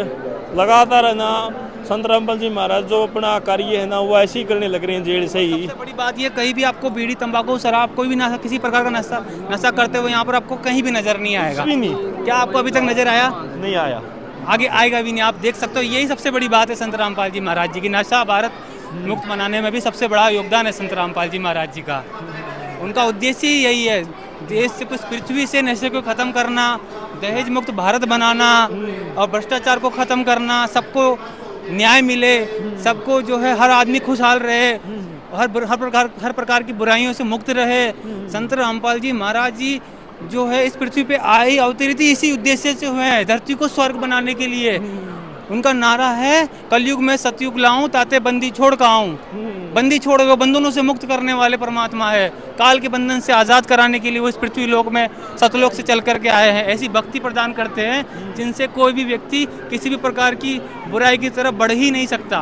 लगातार है ना संत रामपाल जी महाराज जो अपना कार्य है ना वो ऐसे ही करने लग रहे हैं जेल से ही। सबसे बड़ी बात ये, कहीं भी आपको बीड़ी, तंबाकू, शराब, कोई भी नशा, किसी प्रकार का नशा करते हुए यहाँ पर आपको कहीं भी नजर नहीं आएगा। भी नहीं। क्या आपको अभी तक नजर आया? नहीं आया, आगे आएगा भी नहीं। आप देख सकते हो, यही सबसे बड़ी बात है संत रामपाल जी महाराज जी की। नशा भारत मुक्त बनाने में भी सबसे बड़ा योगदान है संत रामपाल जी महाराज जी का। उनका उद्देश्य ही यही है, देश से कुछ पृथ्वी से नशे को खत्म करना, दहेज मुक्त भारत बनाना और भ्रष्टाचार को खत्म करना, सबको न्याय मिले, सबको जो है हर आदमी खुशहाल रहे, हर प्रकार की बुराइयों से मुक्त रहे। संत रामपाल जी महाराज जी जो है इस पृथ्वी पे आई अवतरित इसी उद्देश्य से हुए हैं, धरती को स्वर्ग बनाने के लिए। उनका नारा है, कलयुग में सतयुग लाऊं, ताते बंदी छोड़ का आऊं। बंदी छोड़ गए, बंधनों से मुक्त करने वाले परमात्मा है। काल के बंधन से आज़ाद कराने के लिए वो इस पृथ्वी लोक में सतलोक से चल करके आए हैं। ऐसी भक्ति प्रदान करते हैं जिनसे कोई भी व्यक्ति किसी भी प्रकार की बुराई की तरफ बढ़ ही नहीं सकता।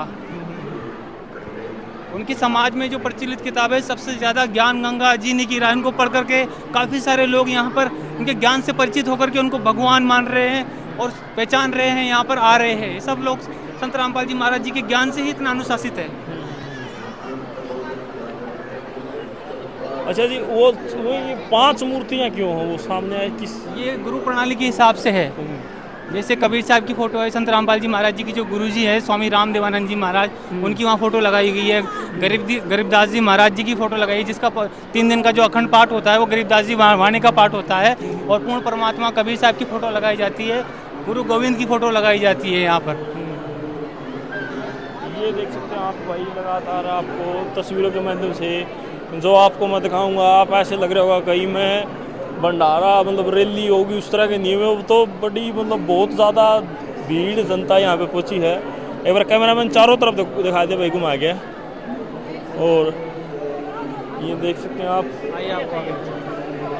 उनकी समाज में जो प्रचलित किताबें, सबसे ज़्यादा ज्ञान गंगा, जीने की राह, उनको पढ़ करके काफ़ी सारे लोग यहाँ पर उनके ज्ञान से परिचित होकर के उनको भगवान मान रहे हैं और पहचान रहे हैं, यहाँ पर आ रहे हैं। ये सब लोग संत रामपाल जी महाराज जी के ज्ञान से ही इतना अनुशासित है। अच्छा जी, वो ये 5 मूर्तियाँ क्यों हैं वो सामने? किस? ये गुरु प्रणाली के हिसाब से है। जैसे कबीर साहब की फोटो है, संत रामपाल जी महाराज जी की जो गुरुजी है स्वामी राम देवानंद जी महाराज, उनकी वहाँ फोटो लगाई गई है। गरीबदास जी महाराज जी की फोटो लगाई है, जिसका 3 दिन का जो अखंड पाठ होता है वो गरीबदास जी वाणी का पाठ होता है। और पूर्ण परमात्मा कबीर साहब की फोटो लगाई जाती है, गुरु गोविंद की फोटो लगाई जाती है यहाँ पर। ये देख सकते हैं आप भाई, लगातार आपको तस्वीरों के माध्यम से जो आपको मैं दिखाऊंगा, आप ऐसे लग रहा होगा कहीं मैं भंडारा मतलब रैली होगी उस तरह के नियम है। तो बड़ी मतलब बहुत ज़्यादा भीड़ जनता यहाँ पे पहुँची है। एक बार कैमरामैन चारों तरफ दिखा दे भाई, घुमा गया। और ये देख सकते हैं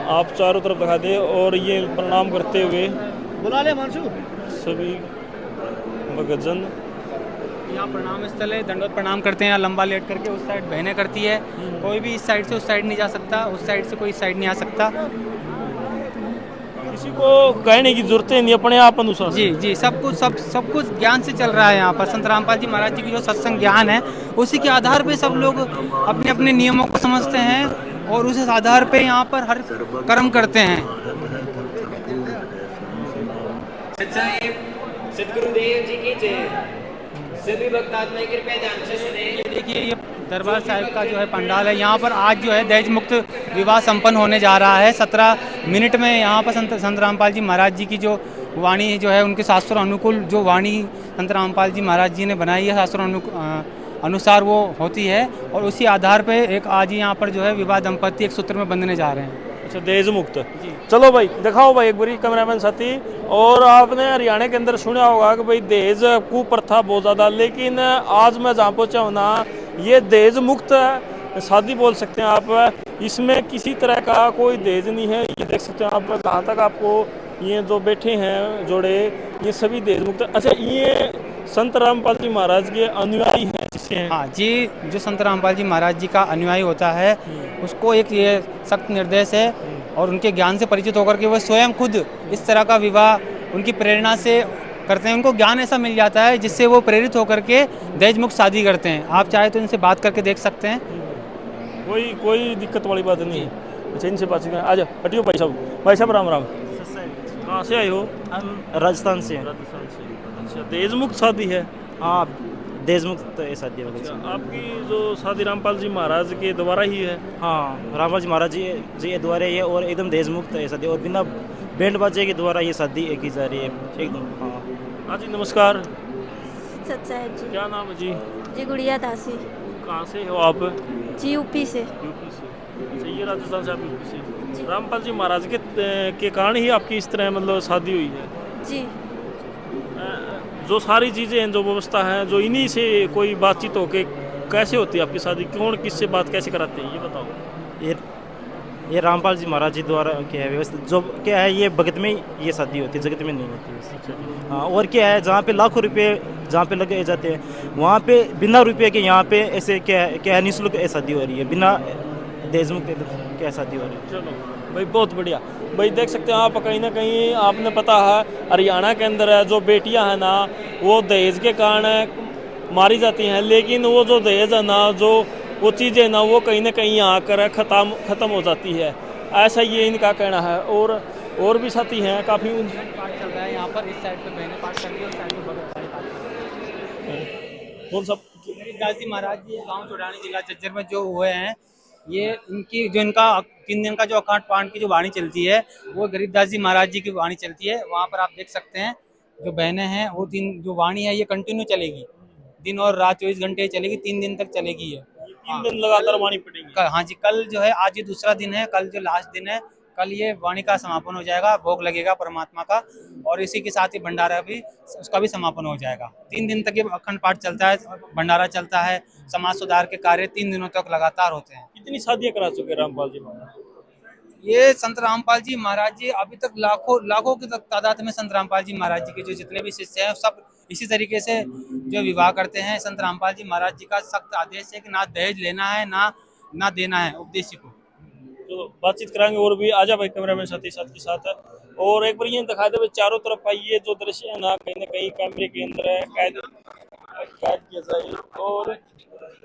आप चारों तरफ दिखा दे। और ये प्रणाम करते हुए बुला ले मानसू सभी भक्तजन यहाँ प्रणाम स्थल है, दंडवत प्रणाम करते हैं यहाँ लंबा लेट करके। उस साइड बहनें करती है, कोई भी इस साइड से उस साइड नहीं जा सकता, उस साइड से कोई इस साइड नहीं आ सकता। किसी को कहने की जरूरत नहीं, अपने आप अनुसार। जी जी, सब कुछ ज्ञान से चल रहा है यहाँ पर। संत रामपाल जी महाराज जी की जो सत्संग ज्ञान है, उसी के आधार पे सब लोग अपने अपने नियमों को समझते हैं और उस आधार पे यहाँ पर हर कर्म करते हैं। सतगुरुदेव जी की जय। सभी भक्त आत्माएं कृपया ध्यान से सुने। देखिए, ये दरबार साहिब का जो है पंडाल है। यहाँ पर आज जो है दहेज मुक्त विवाह संपन्न होने जा रहा है। 17 मिनट में यहाँ पर संत रामपाल जी महाराज जी की जो वाणी जो है, उनके शास्त्रों अनुकूल जो वाणी संत रामपाल जी महाराज जी ने बनाई है, शास्त्रों अनुसार वो होती है और उसी आधार पे एक आज ही यहाँ पर जो है विवाह दंपति एक सूत्र में बंधने जा रहे हैं। अच्छा, दहेज मुक्त। चलो भाई दिखाओ भाई एक बारी कैमरामैन साथी। और आपने हरियाणा के अंदर सुना होगा कि भाई दहेज कुप्रथा बहुत ज़्यादा, लेकिन आज मैं जहाँ पहुँचा हूँ ना, ये दहेज मुक्त शादी बोल सकते हैं आप। इसमें किसी तरह का कोई दहेज नहीं है। ये देख सकते हैं आप, जहाँ तक आपको ये जो बैठे हैं जोड़े, ये सभी दहेज मुक्त। अच्छा, ये संत रामपाल जी महाराज के अनुयायी हैं जिससे हैं? हाँ जी, जो संत रामपाल जी महाराज जी का अनुयायी होता है उसको एक ये सख्त निर्देश है और उनके ज्ञान से परिचित होकर के वो स्वयं खुद इस तरह का विवाह उनकी प्रेरणा से करते हैं। उनको ज्ञान ऐसा मिल जाता है जिससे वो प्रेरित होकर के दहेज मुक्त शादी करते हैं। आप चाहे तो इनसे बात करके देख सकते हैं। कोई दिक्कत वाली बात नहीं है। अच्छा, इनसे बात करें। आ जाओ, हटियो भाई साहब। भाई साहब राम राम। कहाँ से आए हो? हम राजस्थान से हैं। राजस्थान से। अच्छा, दहेज मुक्त शादी है? हाँ, दहेज मुक्त शादी है। अच्छा, आपकी जो शादी रामपाल जी महाराज के द्वारा ही है? हाँ, रामपाल जी महाराज जी के द्वारा ये और एकदम दहेज मुक्त शादी और बिना बैंड बाजे के द्वारा ये शादी की जा रही है एकदम। हाँ। हाँ जी, नमस्कार। सच्चाई जी। क्या नाम है जी? जी गुड़िया दासी। कहाँ से हो आप? जी यूपी से। यूपी से। अच्छा, ये राजस्थान से, आप यूपी से। रामपाल जी महाराज के कारण ही आपकी इस तरह मतलब शादी हुई है? जी। जो सारी चीज़ें हैं, जो व्यवस्था है, जो इन्हीं से कोई बातचीत होके कैसे होती है आपकी शादी? कौन किससे बात कैसे कराते हैं, ये बताओ। ये रामपाल जी महाराज जी द्वारा क्या है व्यवस्था, जो क्या है ये भगत में ये शादी होती है, जगत में नहीं होती है। हाँ, और क्या है जहाँ पे लाखों रुपए जहाँ पे लगे जाते हैं वहाँ पे बिना रुपये के यहाँ पे ऐसे क्या है निःशुल्क शादी हो रही है, बिना दहेज मुक्त क्या शादी हो रही है। चलो भाई, बहुत बढ़िया। भाई देख सकते हैं आप, कहीं ना कहीं आपने पता है हरियाणा के अंदर है जो बेटियां हैं ना, वो दहेज के कारण मारी जाती हैं, लेकिन वो जो दहेज है ना, जो वो चीज़ें ना, वो कहीं ना कहीं आकर ख़त्म हो जाती है। ऐसा ये इनका कहना है। और भी साथी हैं काफ़ी। पाठ चल रहा है यहाँ पर, इस साइड पे बहनें पाठ कर रही है, उस साइड पे भगत कौन सा? गरीबदास जी महाराज जी गाँव चौड़ानी जिला झज्जर में जो हुए हैं, ये इनकी जो इनका 3 दिन का जो अखंड पाठ की जो वाणी चलती है वो गरीबदास जी महाराज जी की वाणी चलती है। वहाँ पर आप देख सकते हैं जो बहनें हैं वो जो वाणी है ये कंटिन्यू चलेगी, दिन और रात 24 घंटे चलेगी, 3 दिन तक चलेगी है। 3 दिन लगातार वाणी पड़ेगी? हाँ जी, कल जो है, आज ये दूसरा दिन है, कल जो लास्ट दिन है, कल ये वाणी का समापन हो जाएगा, भोग लगेगा परमात्मा का, और इसी के साथ ही भंडारा भी, उसका भी समापन हो जाएगा। 3 दिन तक ये अखंड पाठ चलता है, भंडारा चलता है, समाज सुधार के कार्य 3 दिनों तक लगातार होते हैं। कितनी शादियाँ करा चुके रामपाल जी महाराज? ये संत रामपाल जी महाराज जी अभी तक लाखों की तादाद में संत रामपाल जी महाराज जी के जो जितने भी शिष्य हैं सब इसी तरीके से जो विवाह करते हैं। संत रामपाल जी महाराज जी का सख्त आदेश है कि ना दहेज लेना है ना देना है उपदेशी को। तो बातचीत कराएंगे और भी। आजा भाई कैमरामैन साथी साथ के साथ। और एक बार ये दिखा दे चारों तरफ का ये जो दृश्य है ना कहीं कैमरे के अंदर है कैद किया जाए। और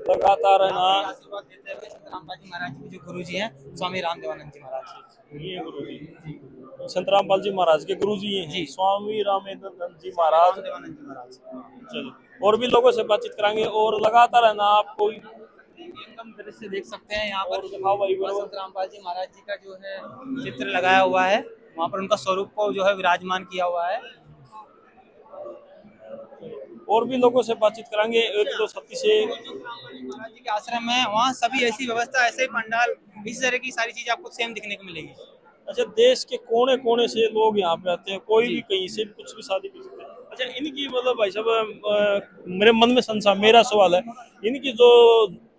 लगातार है ना आशीर्वाद देते हुए संत रामपाल जी महाराज जी के जो गुरु जी हैं स्वामी रामदेवानंद जी महाराज, ये गुरु जी संत रामपाल जी महाराज के गुरु जी हैं स्वामी रामदेवानंद जी महाराज। चलो और भी लोगों से बातचीत कराएंगे। और लगातार है ना आपको एकदम दृश्य देख सकते हैं यहाँ पर भाई संत रामपाल जी महाराज जी का जो है चित्र लगाया हुआ है, वहाँ पर उनका स्वरूप को जो है विराजमान किया हुआ है। और भी लोगों से बातचीत कराएंगे। एक दो साथी से महाराज जी के आश्रम में वहाँ सभी ऐसी व्यवस्था, ऐसे पंडाल, इस तरह की सारी चीजें आपको सेम दिखने को मिलेगी। अच्छा, देश के कोने कोने से लोग यहाँ पे आते हैं, कोई भी कहीं से कुछ भी शादी कर सकते हैं। अच्छा, इनकी मतलब भाई साहब मेरे मन में संशय, मेरा सवाल है, इनकी जो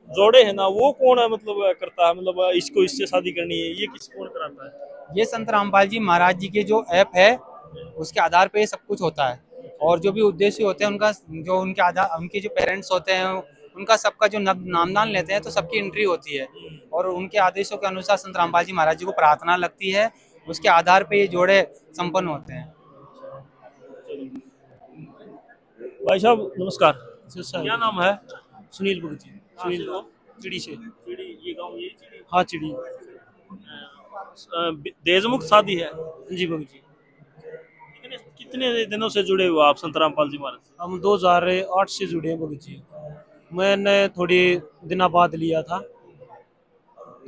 जोड़े है ना वो कौन है मतलब करता है, मतलब इसको इससे शादी करनी है, ये किस कौन कराता है? ये संत रामपाल जी महाराज जी के जो ऐप है उसके आधार पे सब कुछ होता है। और जो भी उद्देश्य होते हैं उनका, जो उनके आधार, उनके जो पेरेंट्स होते हैं उनका सबका जो नामदान लेते हैं तो सबकी एंट्री होती है। और उनके आदेशों के अनुसार संत रामपाल जी महाराज जी को प्रार्थना लगती है, उसके आधार पे ये जोड़े संपन्न होते हैं। भाई साहब नमस्कार, क्या नाम है? सुनील भगत जी। सुनील चिड़ी से। चिड़ी, ये गांव यही चिड़ी? हाँ चिड़ी। दहेज मुक्त शादी है जी भगत जी। कितने दिनों से जुड़े हुए आप संत रामपाल जी महाराज? हम 2008 से जुड़े हैं भगत जी। मैंने थोड़ी दिना बाद लिया था,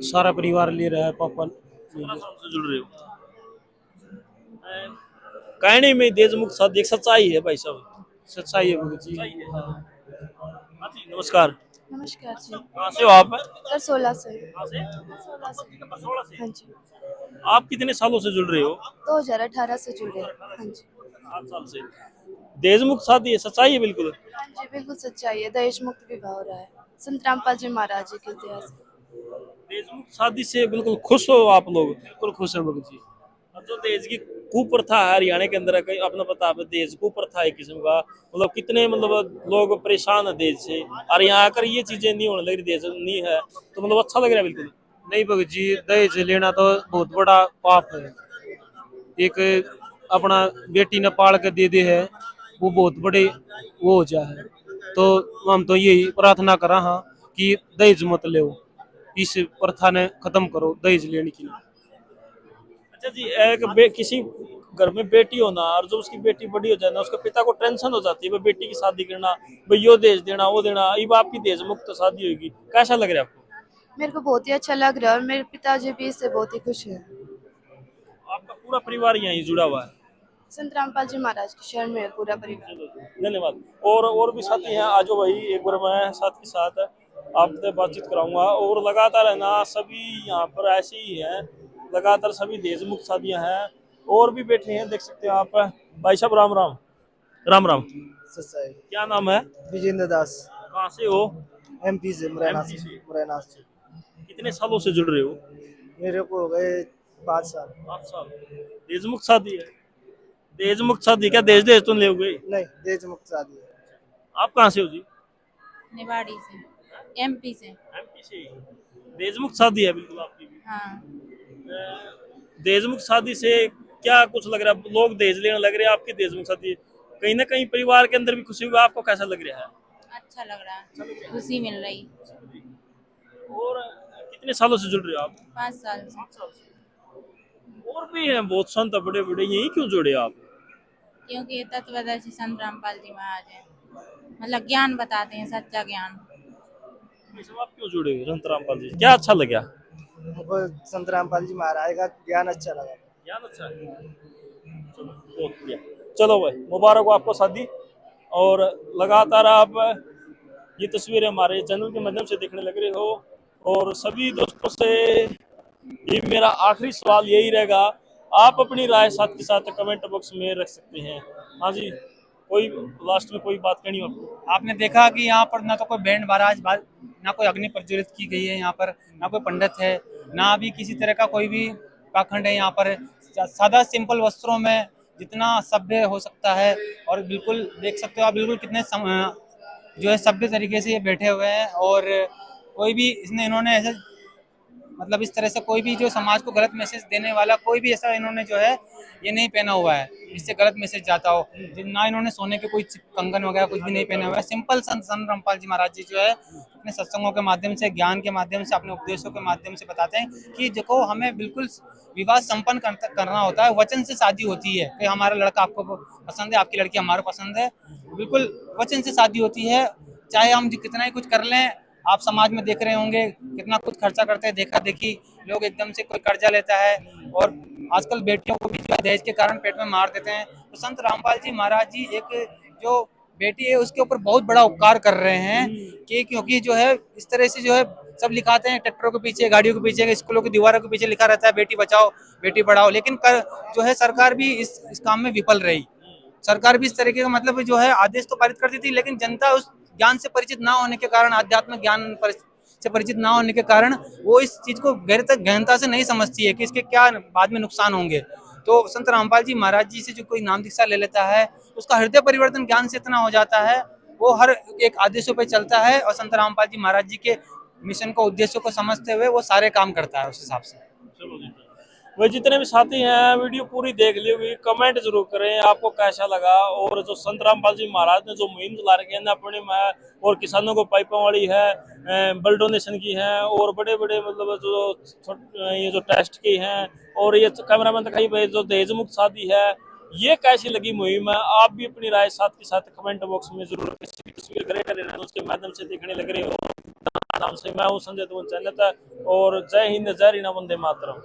सारा परिवार ले रहा है, पापा से जुड़ रहे हो। कहने में दहेज मुक्त शादी एक सच्चाई है भाई साहब? सच्चाई है भगत जी। हाँ जी, नमस्कार। नमस्कार जी। कहाँ से हो आप? करसोला से। कहाँ से? करसोला से। हाँ जी। आप कितने सालों से जुड़ रहे हो? 2018 से जुड़े। हाँ जी। 8 साल से। दहेज मुक्त शादी है, सच्चाई है बिल्कुल? हाँ जी, बिल्कुल सच्चाई है। दहेज मुक्त विवाह हो रहा है संत रामपाल जी महाराज जी के इतिहास से। दहेज मुक्त शादी से बिल्कुल खुश हो आप लोग? बिल्कुल खुश हैं भगत जी। अब जो दहेज की कुप्रथा है हरियाणा के अंदर, कहीं अपना पता है दहेज कुप्रथा है किस्म का, मतलब कितने मतलब लोग परेशान है दहेज से, और यहाँ आकर ये चीजें नहीं होने लग रही, दहेज नहीं है तो मतलब अच्छा लग रहा है बिल्कुल। नहीं भगत जी, दहेज लेना तो बहुत बड़ा पाप है। एक अपना बेटी ने पाल के दे दे है, वो बहुत बड़े वो हो जाए है। तो हम तो यही प्रार्थना करा हाँ कि दहेज मत ले, इस प्रथा ने खत्म करो दहेज लेने की। अच्छा जी, किसी घर में बेटी होना और जो उसकी बेटी बड़ी हो जाना, उसके पिता को टेंशन हो जाती है भाई बेटी की शादी करना, भाई यो दहेज देना वो देना, अब आपकी दहेज मुक्त शादी होगी, कैसा लग रहा है आपको? मेरे को बहुत ही अच्छा लग रहा है और मेरे पिताजी भी इससे बहुत ही खुश हैं। आपका पूरा परिवार यहीं जुड़ा हुआ है? संत रामपाल जी महाराज की शरण में है पूरा परिवार। धन्यवाद। और भी साथी हैं, आजो भाई एक बार मैं साथ के साथ आपसे बातचीत कराऊंगा। और लगातार है ना सभी यहाँ पर ऐसे ही हैं, लगातार सभी दहेज मुक्त शादियां हैं। और भी बैठे हैं, देख सकते हैं आप। भाई साहब राम राम। राम राम। क्या नाम है? विजेंद्र दास। कहाँ से हो? MP से, मुरैना MP से। मुरैना से। कितने सालों से जुड़ रहे हो? मेरे को हो गए 5 साल। 8 साल। दहेज मुक्त शादी है? दहेज मुक्त शादी क्या दहेज दहेज तो ले गए? नहीं, दहेज मुक्त शादी है। आप कहाँ से हो जी? निवाड़ी से, MP से। MP से। दहेज मुक्त शादी है बिल्कुल आपकी भी? हाँ। दहेज मुक्त शादी से क्या कुछ लग रहा है? लोग दहेज लेने लग रहे हैं, आपकी दहेज मुक्त शादी कहीं ना कहीं परिवार के अंदर भी खुशी हुई, आपको कैसा लग रहा है? अच्छा लग रहा है, खुशी मिल रही। और कितने सालों से जुड़ रहे हो आप? 5 साल से। 5 साल से। और भी हैं बहुत संत बड़े बड़े, यही क्यों जुड़े आप? क्योंकि ये तत्वदर्शी संत रामपाल जी महाराज हैं, मतलब ज्ञान बताते हैं, सच्चा ज्ञान। आप क्यों जुड़े हो संत रामपाल जी? क्या अच्छा लगा? हमको संत रामपाल जी महाराज का ज्ञान अच्छा लगा। ज्ञान अच्छा है। चलो बहुत बढ़िया। चलो भाई, मुबारक हो आपको शादी। और लगातार आप ये तस्वीरें हमारे चैनल के माध्यम से देखने लग रहे हो। और सभी दोस्तों से ये मेरा आखिरी सवाल यही रहेगा, आप अपनी राय साथ के साथ कमेंट बॉक्स में रख सकते हैं। हाँ जी, कोई लास्ट में कोई बात करनी हो आपको? आपने देखा कि यहाँ पर ना तो कोई बैंड बाराज, ना कोई अग्नि प्रज्वलित की गई है, यहाँ पर ना कोई पंडित है, ना भी किसी तरह का कोई भी पाखंड है। यहाँ पर सादा सिंपल वस्त्रों में जितना सभ्य हो सकता है, और बिल्कुल देख सकते हो आप बिल्कुल कितने जो है सभ्य तरीके से ये बैठे हुए हैं। और कोई भी इन्होंने ऐसे मतलब इस तरह से कोई भी जो समाज को गलत मैसेज देने वाला कोई भी ऐसा इन्होंने जो है ये नहीं पहना हुआ है जिससे गलत मैसेज जाता हो। ना इन्होंने सोने के कोई कंगन वगैरह कुछ भी नहीं पहना हुआ है। सिंपल संत रामपाल जी महाराज जी जो है अपने सत्संगों के माध्यम से, ज्ञान के माध्यम से, अपने उपदेशों के माध्यम से बताते हैं कि देखो हमें बिल्कुल विवाह संपन्न करना होता है। वचन से शादी होती है कि हमारा लड़का आपको पसंद है, आपकी लड़की हमारे पसंद है, बिल्कुल वचन से शादी होती है। चाहे हम कितना ही कुछ कर लें, आप समाज में देख रहे होंगे कितना कुछ खर्चा करते हैं, देखा देखी लोग एकदम से कोई कर्जा लेता है और आजकल बेटियों को भी दहेज के कारण पेट में मार देते हैं। तो संत रामपाल जी महाराज जी एक जो बेटी है उसके ऊपर बहुत बड़ा उपकार कर रहे हैं कि क्योंकि जो है इस तरह से जो है सब लिखाते हैं ट्रैक्टरों के पीछे, गाड़ियों के पीछे, स्कूलों की दीवारों के पीछे लिखा रहता है बेटी बचाओ बेटी पढ़ाओ, लेकिन जो है सरकार भी इस काम में विफल रही। सरकार भी इस तरीके का मतलब जो है आदेश तो पारित करती थी, लेकिन जनता उस ज्ञान से परिचित ना होने के कारण, आध्यात्मिक ज्ञान से परिचित ना होने के कारण वो इस चीज को गहनता से नहीं समझती है कि इसके क्या बाद में नुकसान होंगे। तो संत रामपाल जी महाराज जी से जो कोई नाम दीक्षा ले लेता है उसका हृदय परिवर्तन ज्ञान से इतना हो जाता है, वो हर एक आदेशों पर चलता है और संत रामपाल जी महाराज जी के मिशन को, उद्देश्यों को समझते हुए वो सारे काम करता है उस हिसाब से। चलो जी, वही जितने भी साथी हैं वीडियो पूरी देख ली होगी, कमेंट जरूर करें आपको कैसा लगा। और जो संत रामपाल जी महाराज ने जो मुहिम चला रखी है ना अपने में, और किसानों को पाइपों वाली है, ब्लड डोनेशन की है, और बड़े बड़े मतलब जो ये जो टेस्ट की हैं, और ये कैमरामैन दिखाई भाई जो दहेज मुक्त शादी है, ये कैसी लगी मुहिम है? आप भी अपनी राय साथ के साथ कमेंट बॉक्स में जरूर किसी तस्वीर करें उसके माध्यम से देखने लग रहे हो। नाम से मैं हूँ संजय चैनल, और जय हिंद, जय रीना, वंदे मातरम।